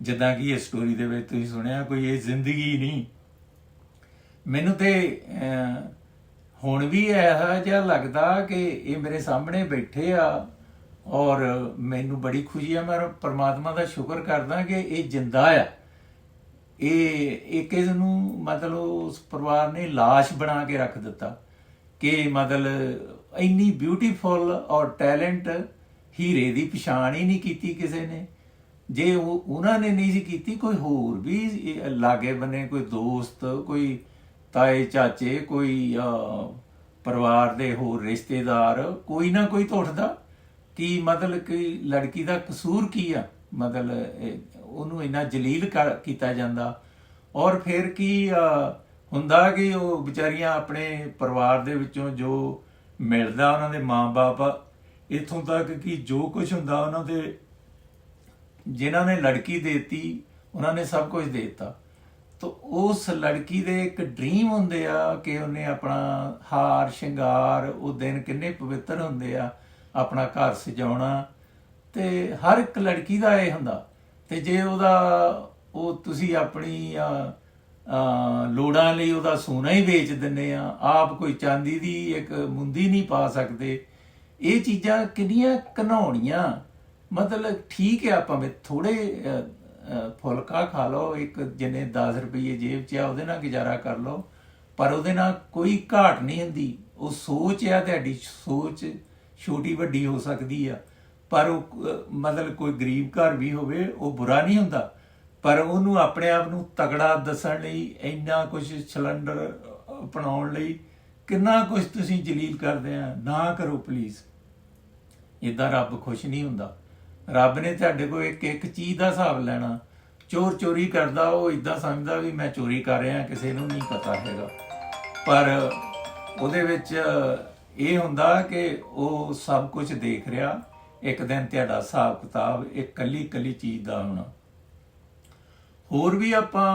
ਜਿੱਦਾਂ ਕਿ ਇਹ ਸਟੋਰੀ ਦੇ ਵਿੱਚ ਤੁਸੀਂ ਸੁਣਿਆ, ਕੋਈ ਇਹ ਜ਼ਿੰਦਗੀ ਨਹੀਂ। ਮੈਨੂੰ ਤੇ ਹੁਣ ਵੀ ਇਹੋ ਜਿਹਾ ਲੱਗਦਾ ਕਿ ਇਹ ਮੇਰੇ ਸਾਹਮਣੇ ਬੈਠੇ ਆ, ਔਰ ਮੈਨੂੰ ਬੜੀ ਖੁਸ਼ੀ ਆ। ਮੈਂ ਪਰਮਾਤਮਾ ਦਾ ਸ਼ੁਕਰ ਕਰਦਾ ਕਿ ਇਹ ਜਿੰਦਾ ਆ। ਇਹ ਕਿਸ ਨੂੰ ਮਤਲਬ ਉਸ ਪਰਿਵਾਰ ਨੇ ਲਾਸ਼ ਬਣਾ ਕੇ ਰੱਖ ਦਿੱਤਾ ਕਿ ਮਤਲਬ ਇੰਨੀ ਬਿਊਟੀਫੁਲ ਔਰ ਟੈਲੈਂਟ ਹੀਰੇ ਦੀ ਪਛਾਣ ਹੀ ਨਹੀਂ ਕੀਤੀ ਕਿਸੇ ਨੇ। ਜੇ ਉਹਨਾਂ ਨੇ ਨਹੀਂ ਸੀ ਕੀਤੀ, ਕੋਈ ਹੋਰ ਵੀ ਲਾਗੇ ਬੰਨੇ ਕੋਈ ਦੋਸਤ, ਕੋਈ ਤਾਏ ਚਾਚੇ, ਕੋਈ ਪਰਿਵਾਰ ਦੇ ਹੋਰ ਰਿਸ਼ਤੇਦਾਰ, ਕੋਈ ਨਾ ਕੋਈ ਤਾਂ ਉੱਠਦਾ ਕਿ ਮਤਲਬ ਕਿ ਲੜਕੀ ਦਾ ਕਸੂਰ ਕੀ ਆ, ਮਤਲਬ ਉਹਨੂੰ ਇੰਨਾ ਜਲੀਲ ਕੀਤਾ ਜਾਂਦਾ। ਔਰ ਫਿਰ ਕੀ ਹੁੰਦਾ ਕਿ ਉਹ ਵਿਚਾਰੀਆਂ ਆਪਣੇ ਪਰਿਵਾਰ ਦੇ ਵਿੱਚੋਂ ਜੋ ਮਿਲਦਾ ਉਹਨਾਂ ਦੇ ਮਾਂ-ਬਾਪ, ਇੱਥੋਂ ਤੱਕ ਕਿ ਜੋ ਕੁਝ ਹੁੰਦਾ ਉਹਨਾਂ ਦੇ, ਜਿਨ੍ਹਾਂ ਨੇ ਲੜਕੀ ਦੇਤੀ ਉਹਨਾਂ ਨੇ ਸਭ ਕੁਝ ਦੇ ਦਿੱਤਾ। ਤਾਂ ਉਸ ਲੜਕੀ ਦੇ ਇੱਕ ਡ੍ਰੀਮ ਹੁੰਦੇ ਆ ਕਿ ਉਹਨੇ ਆਪਣਾ ਹਾਰ ਸ਼ਿੰਗਾਰ, ਉਹ ਦਿਨ ਕਿੰਨੇ ਪਵਿੱਤਰ ਹੁੰਦੇ ਆ, ਆਪਣਾ ਘਰ ਸਜਾਉਣਾ, ਤੇ ਹਰ ਇੱਕ ਲੜਕੀ ਦਾ ਇਹ ਹੁੰਦਾ। ਤੇ ਜੇ ਉਹ ਤੁਸੀਂ ਆਪਣੀ ਲੋੜਾਂ ਲਈ ਉਹਦਾ ਸੋਨਾ ਹੀ ਵੇਚ ਦਿੰਦੇ ਆ, ਆਪ ਕੋਈ ਚਾਂਦੀ ਦੀ ਇੱਕ ਮੁੰਦੀ ਨਹੀਂ ਪਾ ਸਕਦੇ, ਇਹ ਚੀਜ਼ਾਂ ਕਿੰਨੀਆਂ ਘਿਨਾਉਣੀਆਂ। ਮਤਲਬ ਠੀਕ ਹੈ ਭਾਵੇਂ ਥੋੜੇ ਫੁਲਕਾ ਖਾ ਲਓ, ਇੱਕ ਜਿੰਨੇ 10 ਰੁਪਏ ਜੇਬ 'ਚ ਆ ਉਹਦੇ ਨਾਲ ਗੁਜ਼ਾਰਾ ਕਰ ਲਓ, ਪਰ ਉਹਦੇ ਨਾਲ ਕੋਈ ਘਾਟ ਨਹੀਂ ਹੁੰਦੀ। ਉਹ ਸੋਚ ਆ, ਤੁਹਾਡੀ ਸੋਚ ਛੋਟੀ ਵੱਡੀ ਹੋ ਸਕਦੀ ਆ, ਪਰ ਉਹ ਮਤਲਬ ਕੋਈ ਗਰੀਬ ਘਰ ਵੀ ਹੋਵੇ ਉਹ ਬੁਰਾ ਨਹੀਂ ਹੁੰਦਾ, ਪਰ ਉਹਨੂੰ ਆਪਣੇ ਆਪ ਨੂੰ ਤਗੜਾ ਦੱਸਣ ਲਈ ਇੰਨਾ ਕੁਝ, ਸਿਲੰਡਰ ਅਪਣਾਉਣ ਲਈ ਕਿੰਨਾ ਕੁਝ ਤੁਸੀਂ ਜਲੀਲ ਕਰਦੇ ਆ। ਨਾ ਕਰੋ ਪਲੀਜ਼, ਇੱਦਾਂ ਰੱਬ ਖੁਸ਼ ਨਹੀਂ ਹੁੰਦਾ। ਰੱਬ ਨੇ ਤੁਹਾਡੇ ਕੋਲ ਇੱਕ ਇੱਕ ਚੀਜ਼ ਦਾ ਹਿਸਾਬ ਲੈਣਾ। ਚੋਰ ਚੋਰੀ ਕਰਦਾ, ਉਹ ਇੱਦਾਂ ਸਮਝਦਾ ਵੀ ਮੈਂ ਚੋਰੀ ਕਰ ਰਿਹਾ, ਕਿਸੇ ਨੂੰ ਨਹੀਂ ਪਤਾ ਹੈਗਾ, ਪਰ ਉਹਦੇ ਵਿੱਚ ਇਹ ਹੁੰਦਾ ਕਿ ਉਹ ਸਭ ਕੁਝ ਦੇਖ ਰਿਹਾ। ਇੱਕ ਦਿਨ ਤੁਹਾਡਾ ਹਿਸਾਬ ਕਿਤਾਬ ਇੱਕ ਇਕੱਲੀ ਚੀਜ਼ ਦਾ ਹੋਣਾ। ਹੋਰ ਵੀ ਆਪਾਂ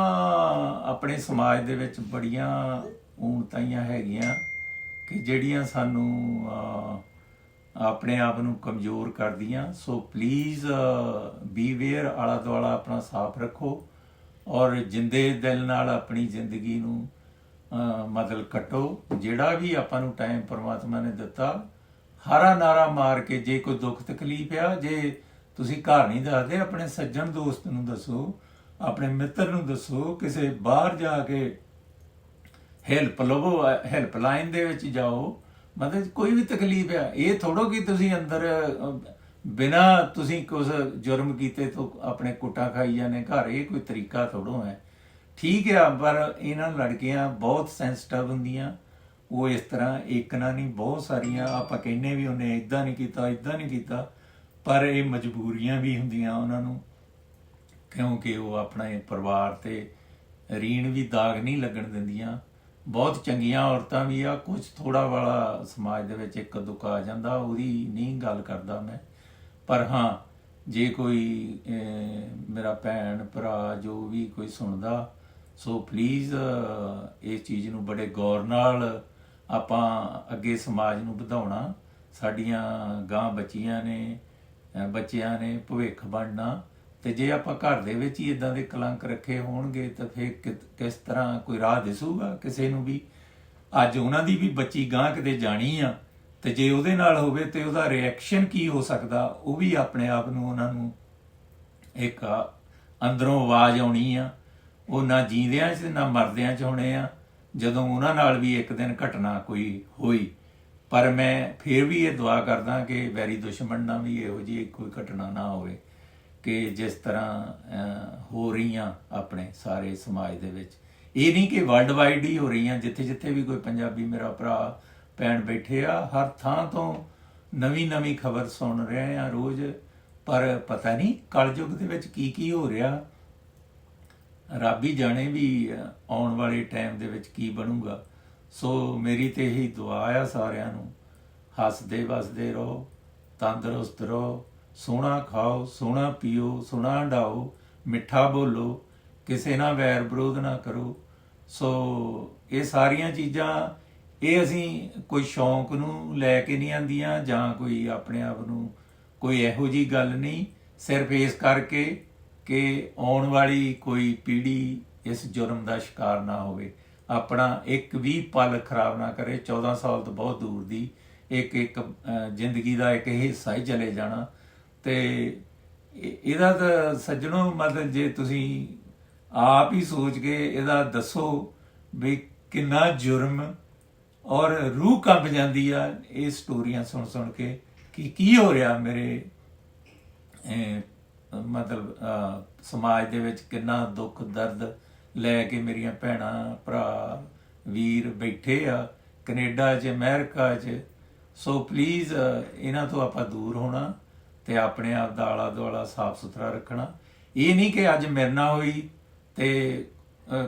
ਆਪਣੇ ਸਮਾਜ ਦੇ ਵਿੱਚ ਬੜੀਆਂ ਊਣਤਾਈਆਂ ਹੈਗੀਆਂ ਕਿ ਜਿਹੜੀਆਂ ਸਾਨੂੰ ਆਪਣੇ ਆਪ ਨੂੰ ਕਮਜ਼ੋਰ ਕਰਦੀਆਂ। ਸੋ ਪਲੀਜ਼ ਬੀਵੇਅਰ, ਆਲਾ ਦੁਆਲਾ ਆਪਣਾ ਸਾਫ਼ ਰੱਖੋ ਔਰ ਜਿੰਦੇ ਦਿਲ ਨਾਲ ਆਪਣੀ ਜ਼ਿੰਦਗੀ ਨੂੰ ਮਤਲਬ ਕੱਟੋ। ਜਿਹੜਾ ਵੀ ਆਪਾਂ ਨੂੰ ਟਾਈਮ ਪਰਮਾਤਮਾ ਨੇ ਦਿੱਤਾ, ਹਾਰਾ ਨਾਰਾ ਮਾਰ ਕੇ, ਜੇ ਕੋਈ ਦੁੱਖ ਤਕਲੀਫ ਆ, ਜੇ ਤੁਸੀਂ ਘਰ ਨਹੀਂ ਦੱਸਦੇ, ਆਪਣੇ ਸੱਜਣ ਦੋਸਤ ਨੂੰ ਦੱਸੋ, ਆਪਣੇ ਮਿੱਤਰ ਨੂੰ ਦੱਸੋ, ਕਿਸੇ ਬਾਹਰ ਜਾ ਕੇ ਹੈਲਪ ਲਵੋ, ਹੈਲਪਲਾਈਨ ਦੇ ਵਿੱਚ ਜਾਓ। ਮਤਲਬ ਕੋਈ ਵੀ ਤਕਲੀਫ ਆ, ਇਹ ਥੋੜੋ ਕਿ ਤੁਸੀਂ ਅੰਦਰ ਬਿਨਾਂ ਤੁਸੀਂ ਕੁਝ ਜੁਰਮ ਕੀਤੇ ਤੋਂ ਆਪਣੇ ਕੁੱਟਾਂ ਖਾਈ ਜਾਂਦੇ ਘਰ। ਇਹ ਕੋਈ ਤਰੀਕਾ ਥੋੜੋ ਹੈ। ਠੀਕ ਆ, ਪਰ ਇਹਨਾਂ ਲੜਕੀਆਂ ਬਹੁਤ ਸੈਂਸਿਟਿਵ ਹੁੰਦੀਆਂ। ਉਹ ਇਸ ਤਰ੍ਹਾਂ ਇੱਕ ਨਾ ਨਹੀਂ, ਬਹੁਤ ਸਾਰੀਆਂ ਆਪਾਂ ਕਹਿੰਦੇ ਵੀ ਉਹਨੇ ਇੱਦਾਂ ਨਹੀਂ ਕੀਤਾ, ਇੱਦਾਂ ਨਹੀਂ ਕੀਤਾ, ਪਰ ਇਹ ਮਜਬੂਰੀਆਂ ਵੀ ਹੁੰਦੀਆਂ ਉਹਨਾਂ ਨੂੰ, ਕਿਉਂਕਿ ਉਹ ਆਪਣੇ ਪਰਿਵਾਰ ਤੇ ਰੀਣ ਵੀ ਦਾਗ ਨਹੀਂ ਲੱਗਣ ਦਿੰਦੀਆਂ। ਬਹੁਤ ਚੰਗੀਆਂ ਔਰਤਾਂ ਵੀ ਆ, ਕੁਝ ਥੋੜਾ ਵਾਲਾ ਸਮਾਜ ਦੇ ਵਿੱਚ ਇੱਕ ਦੁੱਖ ਆ ਜਾਂਦਾ, ਉਹਦੀ ਨਹੀਂ ਗੱਲ ਕਰਦਾ ਮੈਂ। ਪਰ ਹਾਂ, ਜੇ ਕੋਈ ਮੇਰਾ ਭੈਣ ਭਰਾ ਜੋ ਵੀ ਕੋਈ ਸੁਣਦਾ, ਸੋ ਪਲੀਜ਼ ਇਹ ਚੀਜ਼ ਨੂੰ ਬੜੇ ਗੌਰ ਨਾਲ ਆਪਾਂ ਅੱਗੇ ਸਮਾਜ ਨੂੰ ਵਧਾਉਣਾ। ਸਾਡੀਆਂ ਗਾਂ ਬੱਚੀਆਂ ਨੇ ਭਵਿੱਖ ਬਣਨਾ। ਤੇ ਜੇ ਆਪਾਂ ਘਰ ਦੇ ਵਿੱਚ ਹੀ ਇਦਾਂ ਦੇ ਕਲੰਕ ਰੱਖੇ ਹੋਣਗੇ ਤਾਂ ਫਿਰ ਕਿਸ ਤਰ੍ਹਾਂ ਕੋਈ ਰਾਹ ਦਿਸੂਗਾ ਕਿਸੇ ਨੂੰ ਵੀ। ਅੱਜ ਉਹਨਾਂ ਦੀ ਵੀ ਬੱਚੀ ਗਾਂ ਕਿਤੇ ਜਾਣੀ ਆ, ਤੇ ਜੇ ਉਹਦੇ ਨਾਲ ਹੋਵੇ ਤੇ ਉਹਦਾ ਰਿਐਕਸ਼ਨ ਕੀ ਹੋ ਸਕਦਾ, ਉਹ ਵੀ ਆਪਣੇ ਆਪ ਨੂੰ, ਉਹਨਾਂ ਨੂੰ ਇੱਕ ਅੰਦਰੋਂ ਆਵਾਜ਼ ਆਉਣੀ ਆ। ਉਹ ਨਾ ਜੀਂਦਿਆਂ 'ਚ ਨਾ ਮਰਦਿਆਂ 'ਚ ਹੋਣੇ ਆ ਜਦੋਂ ਉਹਨਾਂ ਨਾਲ ਵੀ ਇੱਕ ਦਿਨ ਘਟਨਾ ਕੋਈ ਹੋਈ। ਪਰ ਮੈਂ ਫਿਰ ਵੀ ਇਹ ਦੁਆ ਕਰਦਾ ਕਿ ਵੈਰੀ ਦੁਸ਼ਮਣ ਨਾਲ ਵੀ ਇਹੋ ਜਿਹੀ ਕੋਈ ਘਟਨਾ ਨਾ ਹੋਵੇ ਕਿ ਜਿਸ ਤਰ੍ਹਾਂ ਹੋ ਰਹੀਆਂ ਆਪਣੇ ਸਾਰੇ ਸਮਾਜ ਦੇ ਵਿੱਚ। ਇਹ ਨਹੀਂ ਕਿ ਵਰਲਡ ਵਾਈਡ ਹੀ ਹੋ ਰਹੀਆਂ, ਜਿੱਥੇ ਜਿੱਥੇ ਵੀ ਕੋਈ ਪੰਜਾਬੀ ਮੇਰਾ ਭਰਾ ਭੈਣ ਬੈਠੇ ਆ, ਹਰ ਥਾਂ ਤੋਂ ਨਵੀਂ ਖਬਰ ਸੁਣ ਰਹੇ ਆ ਰੋਜ਼। ਪਰ ਪਤਾ ਨਹੀਂ ਕਲਯੁੱਗ ਦੇ ਵਿੱਚ ਕੀ ਕੀ ਹੋ ਰਿਹਾ, ਰੱਬ ਹੀ ਜਾਣੇ ਵੀ ਆਉਣ ਵਾਲੇ ਟਾਈਮ ਦੇ ਵਿੱਚ ਕੀ ਬਣੂਗਾ। ਸੋ ਮੇਰੀ ਤੇ ਇਹੀ ਦੁਆ ਆ ਸਾਰਿਆਂ ਨੂੰ, ਹੱਸਦੇ ਵਸਦੇ ਰਹੋ, ਤੰਦਰੁਸਤ ਰਹੋ, ਸੋਹਣਾ ਖਾਓ, ਸੋਹਣਾ ਪੀਓ, ਸੋਹਣਾ ਹੰਡਾਓ, ਮਿੱਠਾ ਬੋਲੋ, ਕਿਸੇ ਨਾਲ ਵੈਰ ਵਿਰੋਧ ਨਾ ਕਰੋ। ਸੋ ਇਹ ਸਾਰੀਆਂ ਚੀਜ਼ਾਂ ਇਹ ਅਸੀਂ ਕੋਈ ਸ਼ੌਂਕ ਨੂੰ ਲੈ ਕੇ ਨਹੀਂ ਆਂਦੀਆਂ, ਜਾਂ ਕੋਈ ਆਪਣੇ ਆਪ ਨੂੰ ਕੋਈ ਇਹੋ ਜਿਹੀ ਗੱਲ ਨਹੀਂ, ਸਿਰਫ ਇਸ ਕਰਕੇ ਕਿ ਆਉਣ ਵਾਲੀ ਕੋਈ ਪੀੜ੍ਹੀ ਇਸ ਜੁਰਮ ਦਾ ਸ਼ਿਕਾਰ ਨਾ ਹੋਵੇ, ਆਪਣਾ ਇੱਕ ਵੀ ਪਲ ਖਰਾਬ ਨਾ ਕਰੇ। 14 ਸਾਲ ਤੋਂ ਬਹੁਤ ਦੂਰ ਦੀ ਇੱਕ ਜ਼ਿੰਦਗੀ ਦਾ ਇੱਕ ਹਿੱਸਾ ਹੀ ਚਲੇ ਜਾਣਾ। ਤੇ ਇਹਦਾ ਤਾਂ ਸੱਜਣੋ, ਮਤਲਬ ਜੇ ਤੁਸੀਂ ਆਪ ਹੀ ਸੋਚ ਕੇ ਇਹਦਾ ਦੱਸੋ ਵੀ ਕਿੰਨਾ ਜੁਰਮ, ਔਰ ਰੂਹ ਕੰਬ ਜਾਂਦੀ ਆ ਇਹ ਸਟੋਰੀਆਂ ਸੁਣ ਸੁਣ ਕੇ ਕਿ ਕੀ ਹੋ ਰਿਹਾ ਮੇਰੇ ਮਤਲਬ ਸਮਾਜ ਦੇ ਵਿੱਚ, ਕਿੰਨਾ ਦੁੱਖ ਦਰਦ ਲੈ ਕੇ ਮੇਰੀਆਂ ਭੈਣਾਂ ਭਰਾ ਵੀਰ ਬੈਠੇ ਆ ਕੈਨੇਡਾ 'ਚ ਅਮਰੀਕਾ 'ਚ। ਸੋ ਪਲੀਜ਼ ਇਹਨਾਂ ਤੋਂ ਆਪਾਂ ਦੂਰ ਹੋਣਾ ਤੇ ਆਪਣੇ ਆਪ ਦਾ ਆਲਾ ਦੁਆਲਾ ਸਾਫ ਸੁਥਰਾ ਰੱਖਣਾ। ਇਹ ਨਹੀਂ ਕਿ ਅੱਜ ਮੇਰੇ ਨਾਲ ਹੋਈ ਤੇ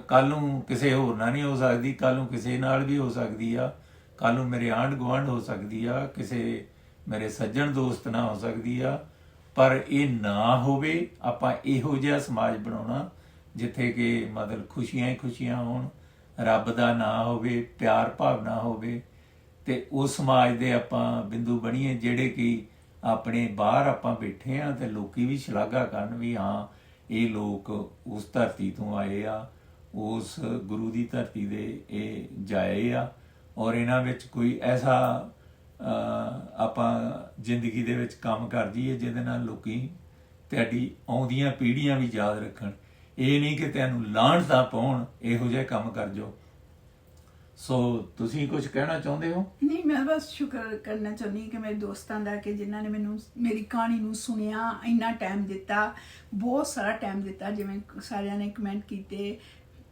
ਕੱਲ ਨੂੰ ਕਿਸੇ ਹੋਰ ਨਾਲ ਨਹੀਂ ਹੋ ਸਕਦੀ, ਕੱਲ ਨੂੰ ਕਿਸੇ ਨਾਲ ਵੀ ਹੋ ਸਕਦੀ ਆ, ਕੱਲ ਨੂੰ ਮੇਰੇ ਆਂਢ ਗੁਆਂਢ ਹੋ ਸਕਦੀ ਆ, ਕਿਸੇ ਮੇਰੇ ਸੱਜਣ ਦੋਸਤ ਨਾਲ ਹੋ ਸਕਦੀ ਆ। ਪਰ ਇਹ ਨਾ ਹੋਵੇ। ਆਪਾਂ ਇਹੋ ਜਿਹਾ ਸਮਾਜ ਬਣਾਉਣਾ ਜਿੱਥੇ ਕਿ ਮਤਲਬ ਖੁਸ਼ੀਆਂ ਹੀ ਖੁਸ਼ੀਆਂ ਹੋਣ, ਰੱਬ ਦਾ ਨਾਂ ਹੋਵੇ, ਪਿਆਰ ਭਾਵਨਾ ਹੋਵੇ, ਤੇ ਉਸ ਸਮਾਜ ਦੇ ਆਪਾਂ ਬਿੰਦੂ ਬਣੀਏ ਜਿਹੜੇ ਕਿ ਆਪਣੇ ਬਾਹਰ ਆਪਾਂ ਬੈਠੇ ਆ ਤੇ ਲੋਕੀ ਵੀ ਸ਼ਲਾਘਾ ਕਰਨ ਵੀ ਹਾਂ ਇਹ ਲੋਕ ਉਸ ਧਰਤੀ ਤੋਂ ਆਏ ਆ, ਉਸ ਗੁਰੂ ਦੀ ਧਰਤੀ ਦੇ ਇਹ ਜਾਏ ਆ, ਔਰ ਇਹਨਾਂ ਵਿੱਚ ਕੋਈ ਐਸਾ ਆਪਾਂ ਜ਼ਿੰਦਗੀ ਦੇ ਵਿੱਚ ਕੰਮ ਕਰ ਜੀਏ ਜਿਹਦੇ ਨਾਲ ਲੋਕੀ ਤੁਹਾਡੀ ਆਉਂਦੀਆਂ ਪੀੜ੍ਹੀਆਂ ਵੀ ਯਾਦ ਰੱਖਣ। ਇਹ ਨਹੀਂ ਕਿ ਤੈਨੂੰ ਲਾਹਣਤਾਂ ਪਾਉਣ ਇਹੋ ਜਿਹੇ ਕੰਮ ਕਰ ਜਾਓ। ਸੋ ਤੁਸੀਂ ਕੁਝ ਕਹਿਣਾ ਚਾਹੁੰਦੇ ਹੋ? ਨਹੀਂ, ਮੈਂ ਬਸ ਸ਼ੁਕਰ ਕਰਨਾ ਚਾਹੁੰਦੀ ਕਿ ਮੇਰੇ ਦੋਸਤਾਂ ਦਾ ਕਿ ਜਿਨ੍ਹਾਂ ਨੇ ਮੈਨੂੰ ਮੇਰੀ ਕਹਾਣੀ ਨੂੰ ਸੁਣਿਆ, ਇੰਨਾ ਟਾਈਮ ਦਿੱਤਾ, ਬਹੁਤ ਸਾਰਾ ਟਾਈਮ ਦਿੱਤਾ। ਜਿਵੇਂ ਸਾਰਿਆਂ ਨੇ ਕਮੈਂਟ ਕੀਤੇ,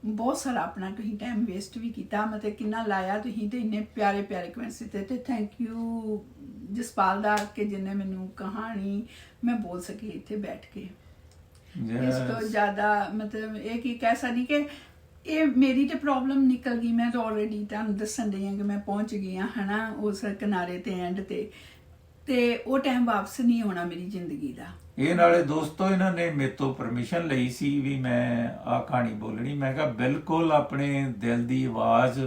ਬਹੁਤ ਸਾਰਾ ਆਪਣਾ ਤੁਸੀਂ ਟਾਈਮ ਵੇਸਟ ਵੀ ਕੀਤਾ, ਮਤਲਬ ਕਿੰਨਾ ਲਾਇਆ ਤੁਸੀਂ, ਤੇ ਇੰਨੇ ਪਿਆਰੇ ਪਿਆਰੇ ਕਮੈਂਟਸ ਦਿੱਤੇ। ਤੇ ਥੈਂਕ ਯੂ ਜਸਪਾਲ ਦਾ ਕਿ ਜਿਹਨੇ ਮੈਨੂੰ ਕਹਾਣੀ ਮੈਂ ਬੋਲ ਸਕੀ ਇੱਥੇ ਬੈਠ ਕੇ। ਇਸ ਤੋਂ ਜ਼ਿਆਦਾ ਮਤਲਬ ਇਹ ਕੀ ਕਹਿ ਸਕਦੀ ਕਿ ਇਹ ਮੇਰੀ ਤੇ ਪ੍ਰੋਬਲਮ ਨਿਕਲ ਗਈ। ਮੈਂ ਤਾਂ ਆਲਰੇਡੀ ਤੁਹਾਨੂੰ ਦੱਸਣ ਡਈ ਹਾਂ ਕਿ ਮੈਂ ਪਹੁੰਚ ਗਈ ਹਾਂ ਹੈ ਨਾ ਉਸ ਕਿਨਾਰੇ ਤੇ ਐਂਡ ਤੇ ਉਹ ਟਾਈਮ ਵਾਪਸ ਨਹੀਂ ਆਉਣਾ ਮੇਰੀ ਜ਼ਿੰਦਗੀ ਦਾ। ਇਹ ਨਾਲੇ ਦੋਸਤੋ ਇਹਨਾਂ ਨੇ ਮੇਰੇ ਤੋਂ ਪਰਮਿਸ਼ਨ ਲਈ ਸੀ ਵੀ ਮੈਂ ਆਹ ਕਹਾਣੀ ਬੋਲਣੀ। ਮੈਂ ਕਿਹਾ ਬਿਲਕੁਲ ਆਪਣੇ ਦਿਲ ਦੀ ਆਵਾਜ਼,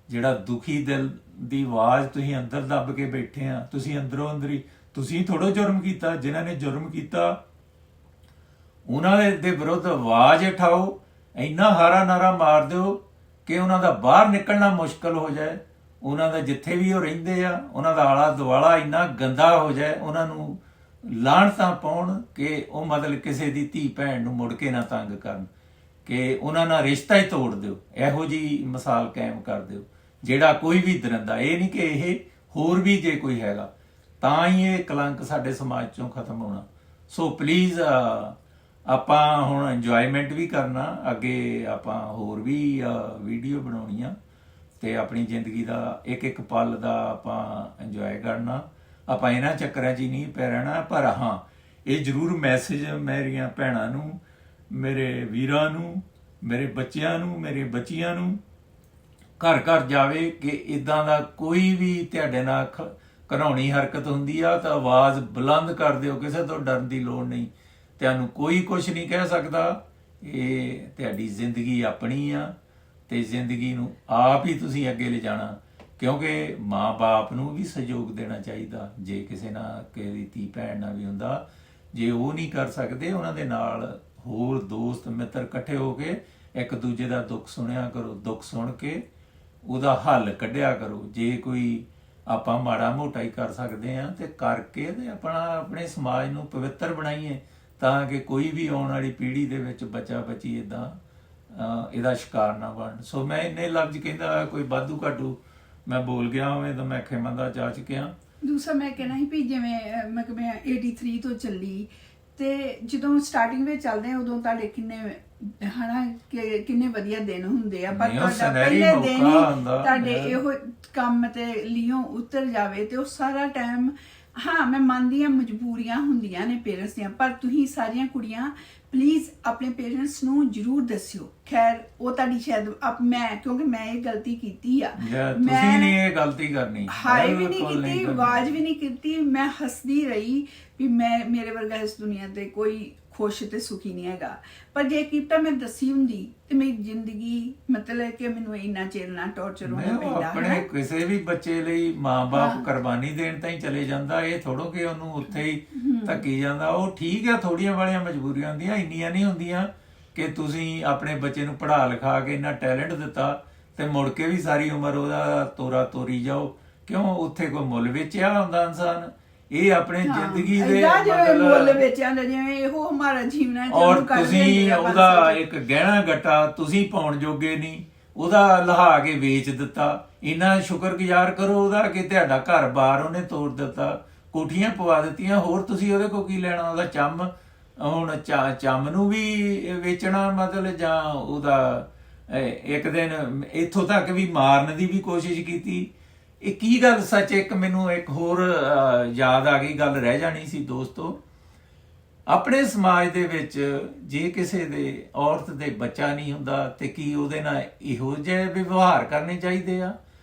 ਜਿਹੜਾ ਦੁਖੀ ਦਿਲ ਦੀ ਆਵਾਜ਼ ਤੁਸੀਂ ਅੰਦਰ ਦੱਬ ਕੇ ਬੈਠੇ ਆ, ਤੁਸੀਂ ਅੰਦਰੋਂ ਅੰਦਰੀ, ਤੁਸੀਂ ਥੋੜ੍ਹਾ ਜੁਰਮ ਕੀਤਾ। ਜਿਨ੍ਹਾਂ ਨੇ ਜੁਰਮ ਕੀਤਾ ਉਹਨਾਂ ਦੇ ਵਿਰੁੱਧ ਆਵਾਜ਼ ਉਠਾਓ, ਇੰਨਾ ਹਾਰਾ ਨਾਰਾ ਮਾਰ ਦਿਓ ਕਿ ਉਹਨਾਂ ਦਾ ਬਾਹਰ ਨਿਕਲਣਾ ਮੁਸ਼ਕਲ ਹੋ ਜਾਏ। ਉਹਨਾਂ ਦਾ ਜਿੱਥੇ ਵੀ ਉਹ ਰਹਿੰਦੇ ਆ ਉਹਨਾਂ ਦਾ ਆਲਾ ਦੁਆਲਾ ਇੰਨਾ ਗੰਦਾ ਹੋ ਜਾਏ, ਉਹਨਾਂ ਨੂੰ ਲਾਹਣਤਾਂ ਪਾਉਣ ਕਿ ਉਹ ਮਤਲਬ ਕਿਸੇ ਦੀ ਧੀ ਭੈਣ ਨੂੰ ਮੁੜ ਕੇ ਨਾ ਤੰਗ ਕਰਨ, ਕਿ ਉਹਨਾਂ ਨਾਲ ਰਿਸ਼ਤਾ ਹੀ ਤੋੜ ਦਿਓ। ਇਹੋ ਜਿਹੀ ਮਿਸਾਲ ਕਾਇਮ ਕਰ ਦਿਓ ਜਿਹੜਾ ਕੋਈ ਵੀ ਦਰਿੰਦਾ, ਇਹ ਨਹੀਂ ਕਿ ਇਹ ਹੋਰ ਵੀ ਜੇ ਕੋਈ ਹੈਗਾ ਤਾਂ ਹੀ ਇਹ ਕਲੰਕ ਸਾਡੇ ਸਮਾਜ ਚੋਂ ਖਤਮ ਹੋਣਾ। ਸੋ ਪਲੀਜ਼ ਆਪਾਂ ਹੁਣ ਇੰਜੋਇਮੈਂਟ ਵੀ ਕਰਨਾ, ਅੱਗੇ ਆਪਾਂ ਹੋਰ ਵੀ ਵੀਡੀਓ ਬਣਾਉਣੀਆਂ ਤੇ ਆਪਣੀ ਜ਼ਿੰਦਗੀ ਦਾ ਇੱਕ ਇੱਕ ਪਲ ਦਾ ਆਪਾਂ ਇੰਜੋਏ ਕਰਨਾ। ਆਪਾਂ ਇਹਨਾਂ ਚੱਕਰਾਂ 'ਚ ਹੀ ਨਹੀਂ ਪੈ ਰਹਿਣਾ। ਪਰ ਹਾਂ, ਇਹ ਜ਼ਰੂਰ ਮੈਸੇਜ ਮੇਰੀਆਂ ਭੈਣਾਂ ਨੂੰ, ਮੇਰੇ ਵੀਰਾਂ ਨੂੰ, ਮੇਰੇ ਬੱਚਿਆਂ ਨੂੰ, ਮੇਰੇ ਬੱਚੀਆਂ ਨੂੰ ਘਰ ਘਰ ਜਾਵੇ ਕਿ ਇਦਾਂ ਦਾ ਕੋਈ ਵੀ ਤੁਹਾਡੇ ਨਾਲ ਘਿਨਾਉਣੀ ਹਰਕਤ ਹੁੰਦੀ ਆ ਤਾਂ ਆਵਾਜ਼ ਬੁਲੰਦ ਕਰ ਦਿਓ। ਕਿਸੇ ਤੋਂ ਡਰਨ ਦੀ ਲੋੜ ਨਹੀਂ, ਤੁਹਾਨੂੰ ਕੋਈ ਕੁਝ ਨਹੀਂ ਕਹਿ ਸਕਦਾ। ਇਹ ਤੁਹਾਡੀ ਜ਼ਿੰਦਗੀ ਆਪਣੀ ਆ ਤੇ ਜ਼ਿੰਦਗੀ ਨੂੰ ਆਪ ਹੀ ਤੁਸੀਂ ਅੱਗੇ ਲਿਜਾਣਾ, ਕਿਉਂਕਿ ਮਾਂ-ਬਾਪ ਨੂੰ ਵੀ ਸਹਿਯੋਗ ਦੇਣਾ ਚਾਹੀਦਾ। ਜੇ ਕਿਸੇ ਨਾਲ ਕਿਸੇ ਧੀ ਭੈਣ ਨਾਲ ਵੀ ਹੁੰਦਾ, ਜੇ ਉਹ ਨਹੀਂ ਕਰ ਸਕਦੇ, ਉਹਨਾਂ ਦੇ ਨਾਲ ਹੋਰ ਦੋਸਤ ਮਿੱਤਰ ਇਕੱਠੇ ਹੋ ਕੇ ਇੱਕ ਦੂਜੇ ਦਾ ਦੁੱਖ ਸੁਣਿਆ ਕਰੋ, ਦੁੱਖ ਸੁਣ ਕੇ ਉਹਦਾ ਹੱਲ ਕੱਢਿਆ ਕਰੋ। ਜੇ ਕੋਈ ਆਪਾਂ ਮਾੜਾ ਮੋਟਾ ਹੀ ਕਰ ਸਕਦੇ ਹਾਂ ਤੇ ਕਰਕੇ ਤੇ ਆਪਣੇ ਸਮਾਜ ਨੂੰ ਪਵਿੱਤਰ ਬਣਾਈਏ ਤਾਂ ਕਿ ਕੋਈ ਵੀ ਆਉਣ ਵਾਲੀ ਪੀੜ੍ਹੀ ਦੇ ਵਿੱਚ ਬੱਚਾ ਬੱਚੀ ਇਦਾਂ ਇਹਦਾ ਸ਼ਿਕਾਰ ਨਾ ਬਣ। ਸੋ ਮੈਂ ਇੰਨੇ ਲਫ਼ਜ਼ ਕਹਿੰਦਾ, ਕੋਈ ਵਾਧੂ ਘਾਟੂ ਮੈਂ ਬੋਲ ਗਿਆ ਹੋਵੇ ਤਾਂ ਮੈਂ ਖਿਮਾ ਦਾ ਜਾ ਚੁੱਕਿਆ। ਦੂਸਰਾ ਮੈਂ ਕਹਿਣਾ ਸੀ ਵੀ ਜਿਵੇਂ ਮੈਂ 83 ਤੋਂ ਚੱਲੀ ਤੇ ਜਦੋਂ ਸਟਾਰਟਿੰਗ ਵਿੱਚ ਚੱਲਦੇ ਆ ਉਦੋਂ ਤੁਹਾਡੇ ਕਿੰਨੇ ਹਨਾ ਕਿ ਕਿੰਨੇ ਵਧੀਆ ਦਿਨ ਹੁੰਦੇ ਆ, ਪਰ ਤੁਹਾਡਾ ਪਹਿਲੇ ਦਿਨ ਹੀ ਤੁਹਾਡੇ ਇਹੋ ਕੰਮ ਤੇ ਲਿਓ ਉਤਰ ਜਾਵੇ ਤੇ ਉਹ ਸਾਰਾ ਟਾਈਮ, ਹਾਂ ਮੈਂ ਮੰਨਦੀ ਹਾਂ ਮਜਬੂਰੀਆਂ ਹੁੰਦੀਆਂ ਨੇ ਪੇਰੈਂਟਸ ਦੀਆਂ, ਪਰ ਤੁਸੀਂ ਸਾਰੀਆਂ ਕੁੜੀਆਂ ਪਲੀਜ਼ ਆਪਣੇ ਪੇਰੈਂਟਸ ਨੂੰ ਜ਼ਰੂਰ ਦੱਸਿਓ। ਖੈਰ ਉਹ ਤੁਹਾਡੀ ਸ਼ਾਇਦ ਮੈਂ ਕਿਉਂਕਿ ਮੈਂ ਇਹ ਗਲਤੀ ਕੀਤੀ ਆ, ਤੁਸੀਂ ਨਹੀਂ ਇਹ ਗਲਤੀ ਕਰਨੀ, ਹਾਏ ਵੀ ਨਹੀਂ ਕੀਤੀ, ਆਵਾਜ਼ ਵੀ ਨਹੀਂ ਕੀਤੀ, ਮੈਂ ਹੱਸਦੀ ਰਹੀ ਵੀ ਮੇਰੇ ਵਰਗਾ ਇਸ ਦੁਨੀਆ ਤੇ ਕੋਈ ਖੁਸ਼ ਤੇ ਸੁਖੀ ਨਹੀਂ ਹੈਗਾ। ਪਰ ਜੇ ਕੀਤਾ ਮੈਂ ਦੱਸੀ ਹੁੰਦੀ ਤੇ ਮੇਰੀ ਜ਼ਿੰਦਗੀ ਮਤਲਬ ਕਿ ਮੈਨੂੰ ਇੰਨਾ ਚਿਰ ਨਾ ਟੌਰਚਰ ਹੋਣਾ ਪੈਂਦਾ। ਆਪਣੇ ਕਿਸੇ ਵੀ ਬੱਚੇ ਲਈ ਮਾਂ-ਬਾਪ ਕੁਰਬਾਨੀ ਦੇਣ ਤਾਂ ਹੀ ਚਲੇ ਜਾਂਦਾ, ਇਹ ਥੋੜੋ ਕਿ ਉਹਨੂੰ ਉੱਥੇ ਹੀ ਧੱਕੀ ਜਾਂਦਾ। ਉਹ ਠੀਕ ਆ, ਥੋੜੀਆਂ ਵਾਲੀਆਂ ਮਜਬੂਰੀਆਂ ਹੁੰਦੀਆਂ, ਇੰਨੀਆਂ ਨਹੀਂ ਹੁੰਦੀਆਂ ਕਿ ਤੁਸੀਂ ਆਪਣੇ ਬੱਚੇ ਨੂੰ ਪੜ੍ਹਾ ਲਿਖਾ ਕੇ ਇੰਨਾ ਟੈਲੈਂਟ ਦਿੱਤਾ ਤੇ ਮੁੜ ਕੇ ਵੀ ਸਾਰੀ ਉਮਰ ਉਹਦਾ ਤੋਰਾ ਤੋਰੀ ਜਾਓ। ਕਿਉਂ? ਉੱਥੇ ਕੋਈ ਮੁੱਲ ਵੇਚਿਆ ਹੁੰਦਾ ਇਨਸਾਨ। ਇਹ ਆਪਣੇ ਜ਼ਿੰਦਗੀ ਦੇ ਏਦਾਂ ਜਿਵੇਂ ਮੁੱਲ ਵੇਚਿਆ ਹੁੰਦਾ, ਜਿਵੇਂ ਇਹੋ ਹਮਾਰਾ ਜੀਵਨ ਹੈ, ਔਰ ਜਿਹਨੂੰ ਕਰ ਤੁਸੀਂ ਲੈਂਦੇ ਆ ਉਹਦਾ 500 ਚ। ਇੱਕ ਗਹਿਣਾ ਗੱਟਾ ਤੁਸੀਂ ਪਾਉਣ ਜੋਗੇ ਨਹੀਂ, ਉਹਦਾ ਲਹਾ ਕੇ ਵੇਚ ਦਿੱਤਾ। ਇੰਨਾ ਸ਼ੁਕਰਗੁਜ਼ਾਰ ਕਰੋ ਉਹਦਾ ਕਿ ਤੁਹਾਡਾ ਘਰ-ਬਾਰ ਉਹਨੇ ਤੋੜ ਦਿੱਤਾ, ਕੋਠੀਆਂ ਪਵਾ ਦਿੱਤੀਆਂ, ਹੋਰ ਤੁਸੀਂ ਉਹਦੇ ਕੋਲ ਕੀ ਲੈਣਾ? ਉਹਦਾ ਚੰਮ, ਹੁਣ ਚੰਮ ਨੂੰ ਵੀ ਵੇਚਣਾ ਮਤਲਬ, ਜਾਂ ਉਹਦਾ ਇੱਕ ਦਿਨ ਇੱਥੋਂ ਤੱਕ ਵੀ ਮਾਰਨ ਦੀ ਵੀ ਕੋਸ਼ਿਸ਼ ਕੀਤੀ। ਇਹ ਕੀ ਗੱਲ ਸੱਚ? ਇੱਕ ਮੈਨੂੰ ਇੱਕ ਹੋਰ ਯਾਦ ਆ ਗਈ, ਗੱਲ ਰਹਿ ਜਾਣੀ ਸੀ ਦੋਸਤੋ। ਆਪਣੇ ਸਮਾਜ ਦੇ ਵਿੱਚ ਜੇ ਕਿਸੇ ਦੇ ਔਰਤ ਦੇ ਬੱਚਾ ਨਹੀਂ ਹੁੰਦਾ ਤੇ ਕੀ ਉਹਦੇ ਨਾਲ ਇਹੋ ਜਿਹੇ ਵਿਵਹਾਰ ਕਰਨੇ ਚਾਹੀਦੇ ਆ?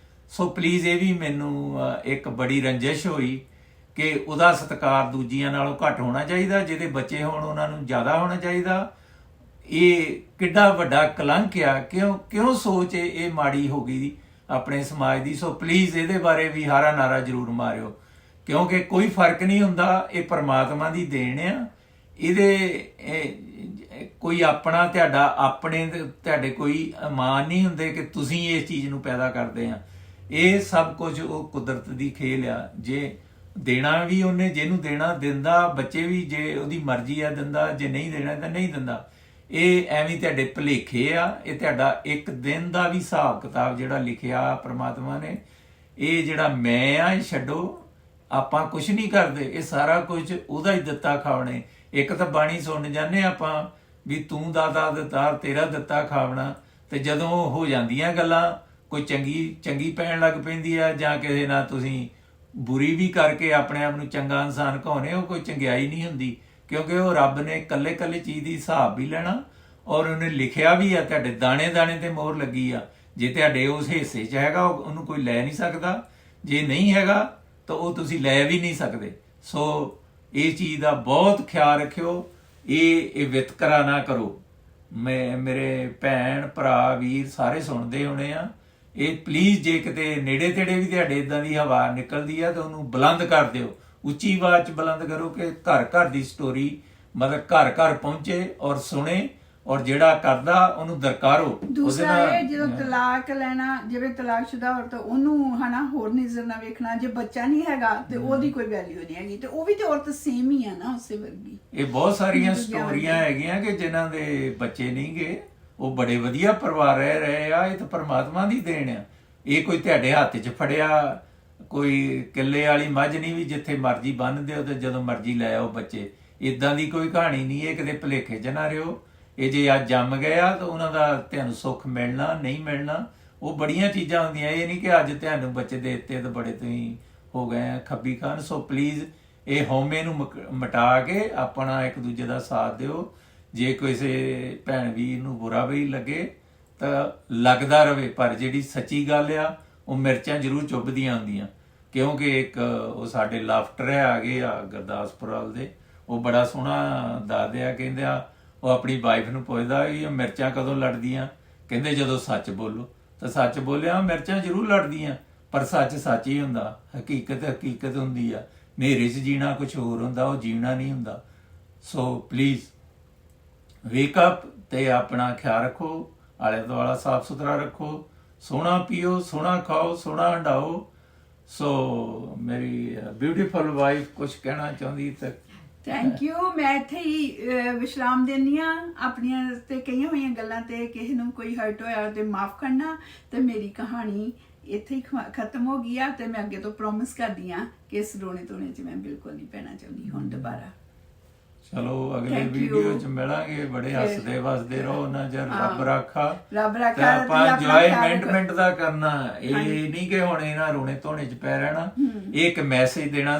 ਸੋ ਪਲੀਜ਼ ਇਹ ਵੀ ਮੈਨੂੰ ਇੱਕ ਬੜੀ ਰੰਜਿਸ਼ ਹੋਈ ਕਿ ਉਹਦਾ ਸਤਿਕਾਰ ਦੂਜੀਆਂ ਨਾਲੋਂ ਘੱਟ ਹੋਣਾ ਚਾਹੀਦਾ, ਜਿਹਦੇ ਬੱਚੇ ਹੋਣ ਉਹਨਾਂ ਨੂੰ ਜ਼ਿਆਦਾ ਹੋਣਾ ਚਾਹੀਦਾ। ਇਹ ਕਿੱਡਾ ਵੱਡਾ ਕਲੰਕ ਆ, ਕਿਉਂ ਸੋਚ ਇਹ ਮਾੜੀ ਹੋ ਗਈ ਆਪਣੇ ਸਮਾਜ ਦੀ। ਸੋ ਪਲੀਜ਼ ਇਹਦੇ ਬਾਰੇ ਵੀ ਹਾਰਾ ਨਾਰਾ ਜ਼ਰੂਰ ਮਾਰਿਓ, ਕਿਉਂਕਿ ਕੋਈ ਫਰਕ ਨਹੀਂ ਹੁੰਦਾ, ਇਹ ਪਰਮਾਤਮਾ ਦੀ ਦੇਣ ਆ। ਇਹਦੇ ਕੋਈ ਆਪਣਾ ਤੁਹਾਡੇ ਕੋਈ ਮਾਣ ਨਹੀਂ ਹੁੰਦੇ ਕਿ ਤੁਸੀਂ ਇਸ ਚੀਜ਼ ਨੂੰ ਪੈਦਾ ਕਰਦੇ ਆ। ਇਹ ਸਭ ਕੁਝ ਉਹ ਕੁਦਰਤ ਦੀ ਖੇਲ ਆ। ਜੇ ਦੇਣਾ ਵੀ ਉਹਨੇ, ਜਿਹਨੂੰ ਦੇਣਾ ਦਿੰਦਾ, ਬੱਚੇ ਵੀ ਜੇ ਉਹਦੀ ਮਰਜ਼ੀ ਆ ਦਿੰਦਾ, ਜੇ ਨਹੀਂ ਦੇਣਾ ਤਾਂ ਨਹੀਂ ਦਿੰਦਾ। ਇਹ ਐਵੇਂ ਤੁਹਾਡੇ ਭੁਲੇਖੇ ਆ। ਇਹ ਤੁਹਾਡਾ ਇੱਕ ਦਿਨ ਦਾ ਵੀ ਹਿਸਾਬ ਕਿਤਾਬ ਜਿਹੜਾ ਲਿਖਿਆ ਪ੍ਰਮਾਤਮਾ ਨੇ, ਇਹ ਜਿਹੜਾ ਮੈਂ ਆ, ਇਹ ਛੱਡੋ। ਆਪਾਂ ਕੁਝ ਨਹੀਂ ਕਰਦੇ, ਇਹ ਸਾਰਾ ਕੁਝ ਉਹਦਾ ਹੀ ਦਿੱਤਾ ਖਾਵਣੇ। ਇੱਕ ਤਾਂ ਬਾਣੀ ਸੁਣ ਜਾਂਦੇ ਆਪਾਂ ਵੀ ਤੂੰ ਦਾਤਾ ਦਿੱਤਾ ਤੇਰਾ ਦਿੱਤਾ ਖਾਵਣਾ, ਤੇ ਜਦੋਂ ਹੋ ਜਾਂਦੀਆਂ ਗੱਲਾਂ, ਕੋਈ ਚੰਗੀ ਪੈਣ ਲੱਗ ਪੈਂਦੀ ਆ, ਜਾਂ ਕਿਸੇ ਨਾਲ ਤੁਸੀਂ ਬੁਰੀ ਵੀ ਕਰਕੇ ਆਪਣੇ ਆਪ ਨੂੰ ਚੰਗਾ ਇਨਸਾਨ ਕਹਾਉਣੇ, ਉਹ ਕੋਈ ਚੰਗਿਆਈ ਨਹੀਂ ਹੁੰਦੀ, ਕਿਉਂਕਿ ਉਹ ਰੱਬ ਨੇ ਕੱਲੇ ਚੀਜ਼ ਦੀ ਹਿਸਾਬ ਵੀ ਲੈਣਾ, ਔਰ ਉਹਨੇ ਲਿਖਿਆ ਵੀ ਆ, ਤੁਹਾਡੇ ਦਾਣੇ ਦਾਣੇ ਤੇ ਮੋਹਰ ਲੱਗੀ ਆ। ਜੇ ਤੁਹਾਡੇ ਉਸ ਹਿੱਸੇ 'ਚ ਹੈਗਾ ਉਹਨੂੰ ਕੋਈ ਲੈ ਨਹੀਂ ਸਕਦਾ, ਜੇ ਨਹੀਂ ਹੈਗਾ ਤਾਂ ਉਹ ਤੁਸੀਂ ਲੈ ਵੀ ਨਹੀਂ ਸਕਦੇ। ਸੋ ਇਹ ਚੀਜ਼ ਦਾ ਬਹੁਤ ਖਿਆਲ ਰੱਖਿਓ, ਇਹ ਵਿਤਕਰਾ ਨਾ ਕਰੋ। ਮੇਰੇ ਭੈਣ ਭਰਾ ਵੀਰ ਸਾਰੇ ਸੁਣਦੇ ਹੋਣੇ ਆ, ਇਹ ਪਲੀਜ਼ ਜੇ ਕਿਤੇ ਨੇੜੇ ਤੇੜੇ ਵੀ ਤੁਹਾਡੇ ਇਦਾਂ ਦੀ ਹਵਾ ਨਿਕਲਦੀ ਆ ਤਾਂ ਉਹਨੂੰ ਬੁਲੰਦ ਕਰ ਦਿਓ, ਉੱਚੀ ਆਵਾਜ਼ 'ਚ ਬੁਲੰਦ ਕਰੋ ਕਿ ਘਰ ਘਰ ਦੀ ਸਟੋਰੀ ਮਤਲਬ ਘਰ ਘਰ ਪਹੁੰਚੇ ਔਰ ਸੁਣੇ, ਔਰ ਜਿਹੜਾ ਕਰਦਾ ਉਹਨੂੰ ਦਰਕਾਰੋ। ਦੂਸਰਾ ਇਹ ਜਦੋਂ ਤਲਾਕ ਲੈਣਾ, ਜਿਵੇਂ ਤਲਾਕਸ਼ੁਦਾ ਔਰਤ, ਉਹਨੂੰ ਹਨਾ ਹੋਰ ਨਜ਼ਰ ਨਾਲ ਵੇਖਣਾ। ਜੇ ਬੱਚਾ ਨਹੀਂ ਹੈਗਾ ਤੇ ਉਹਦੀ ਕੋਈ ਵੈਲਿਊ ਨਹੀਂ ਹੈਗੀ, ਤੇ ਉਹ ਵੀ ਤੇ ਔਰਤ ਸੇਮ ਹੀ ਆ ਨਾ, ਉਸੇ ਵਰਗੀ। ਇਹ ਬਹੁਤ ਸਾਰੀਆਂ ਸਟੋਰੀਆਂ ਹੈਗੀਆਂ ਕਿ ਜਿਨ੍ਹਾਂ ਦੇ ਬੱਚੇ ਨਹੀਂ ਗਏ, ਉਹ ਬੜੇ ਵਧੀਆ ਪਰਿਵਾਰ ਰਹਿ ਰਹੇ ਆ। ਇਹ ਤਾਂ ਪਰਮਾਤਮਾ ਦੀ ਦੇਣ ਆ। ਇਹ ਕੋਈ ਤੁਹਾਡੇ ਹੱਥ 'ਚ ਫੜਿਆ ਕੋਈ ਕਿੱਲੇ ਵਾਲੀ ਮੱਝ ਨਹੀਂ ਵੀ ਜਿੱਥੇ ਮਰਜ਼ੀ ਬੰਨ੍ਹ ਦਿਓ ਤੇ ਜਦੋਂ ਮਰਜ਼ੀ ਲੈ ਆਓ ਬੱਚੇ। ਇਦਾਂ ਦੀ ਕੋਈ ਕਹਾਣੀ ਨਹੀਂ। ਇਹ ਕਿਤੇ ਭੁਲੇਖੇ 'ਚ ਨਾ ਰਿਓ। ਇਹ ਜੇ ਅੱਜ ਜੰਮ ਗਿਆ ਤਾਂ ਉਹਨਾਂ ਦਾ ਤੁਹਾਨੂੰ ਸੁੱਖ ਮਿਲਣਾ ਨਹੀਂ ਮਿਲਣਾ, ਉਹ ਬੜੀਆਂ ਚੀਜ਼ਾਂ ਹੁੰਦੀਆਂ। ਇਹ ਨਹੀਂ ਕਿ ਅੱਜ ਤੁਹਾਨੂੰ ਬੱਚੇ ਦੇ ਦਿੱਤੇ ਤਾਂ ਬੜੇ ਤੁਸੀਂ ਹੋ ਗਏ ਆ ਖੱਬੀ ਖਾਨ। ਸੋ ਪਲੀਜ਼ ਇਹ ਹਉਮੈ ਨੂੰ ਮਿਟਾ ਕੇ ਆਪਣਾ ਇੱਕ ਦੂਜੇ ਦਾ ਸਾਥ ਦਿਓ। ਜੇ ਕਿਸੇ ਭੈਣ ਵੀਰ ਨੂੰ ਬੁਰਾ ਵੀ ਲੱਗੇ ਤਾਂ ਲੱਗਦਾ ਰਵੇ, ਪਰ ਜਿਹੜੀ ਸੱਚੀ ਗੱਲ ਆ ਉਹ ਮਿਰਚਾਂ ਜ਼ਰੂਰ ਚੁੱਭਦੀਆਂ ਹੁੰਦੀਆਂ। ਕਿਉਂਕਿ ਇੱਕ ਉਹ ਸਾਡੇ ਲਾਫਟਰ ਆ ਗਏ ਆ ਗੁਰਦਾਸਪੁਰ ਵਾਲ ਦੇ, ਉਹ ਬੜਾ ਸੋਹਣਾ ਦੱਸਦੇ ਆ, ਕਹਿੰਦੇ ਆ ਉਹ ਆਪਣੀ ਵਾਈਫ ਨੂੰ ਪੁੱਛਦਾ ਵੀ ਮਿਰਚਾਂ ਕਦੋਂ ਲੜਦੀਆਂ, ਕਹਿੰਦੇ ਜਦੋਂ ਸੱਚ ਬੋਲੋ। ਤਾਂ ਸੱਚ ਬੋਲਿਆ ਮਿਰਚਾਂ ਜ਼ਰੂਰ ਲੜਦੀਆਂ, ਪਰ ਸੱਚ ਸੱਚ ਹੀ ਹੁੰਦਾ, ਹਕੀਕਤ ਹਕੀਕਤ ਹੁੰਦੀ ਆ। ਹਨੇਰੇ 'ਚ ਜੀਣਾ ਕੁਝ ਹੋਰ ਹੁੰਦਾ, ਉਹ ਜੀਣਾ ਨਹੀਂ ਹੁੰਦਾ। ਸੋ ਪਲੀਜ਼ ਵੇਕ ਅਪ ਤੇ ਆਪਣਾ ਖਿਆਲ ਰੱਖੋ, ਆਲੇ ਦੁਆਲਾ ਸਾਫ ਸੁਥਰਾ ਰੱਖੋ, ਸੋਹਣਾ ਪੀਓ, ਸੋਹਣਾ ਖਾਓ, ਸੋਹਣਾ ਹੰਡਾਓ। ਸੋ ਮੇਰੀ ਬਿਊਟੀਫੁਲ ਵਾਈਫ ਕੁਝ ਕਹਿਣਾ ਚਾਹੁੰਦੀ ਤਾਂ ਥੈਂਕ ਯੂ। ਮੈਂ ਇੱਥੇ ਹੀ ਵਿਸ਼ਰਾਮ ਦਿੰਦੀ ਆ ਆਪਣੀਆਂ ਤੇ ਕਈਆਂ ਹੋਈਆਂ ਗੱਲਾਂ ਤੇ। ਕਿਸੇ ਨੂੰ ਕੋਈ ਹਰਟ ਹੋਇਆ ਤੇ ਮਾਫ ਕਰਨਾ। ਤੇ ਮੇਰੀ ਕਹਾਣੀ ਇੱਥੇ ਹੀ ਖਤਮ ਹੋ ਗਈ ਆ, ਤੇ ਮੈਂ ਅੱਗੇ ਤੋਂ ਪ੍ਰੋਮਿਸ ਕਰਦੀ ਆ ਕਿ ਇਸ ਰੋਣੇ ਧੋਣੇ 'ਚ ਮੈਂ ਬਿਲਕੁਲ ਨਹੀਂ ਪੈਣਾ ਚਾਹੁੰਦੀ ਹੁਣ ਦੁਬਾਰਾ। ਚਲੋ ਅਗਲੇ ਵੀਡੀਓ 'ਚ ਮਿਲਾਂਗੇ। ਬੜੇ ਹੱਸਦੇ ਵਸਦੇ ਰਹੋ ਨਾ, ਜਰ ਰੱਬ ਰਾਖਾ। ਤੇ ਆਪਾਂ ਇੰਜੋਇਮੈਂਟ ਦਾ ਕਰਨਾ, ਇਹ ਨਹੀਂ ਕਿ ਹੁਣ ਇਹਨਾਂ ਰੋਣੇ ਧੋਣੇ 'ਚ ਪੈ ਰਹਿਣਾ। ਇਹ ਇੱਕ ਮੈਸੇਜ ਦੇਣਾ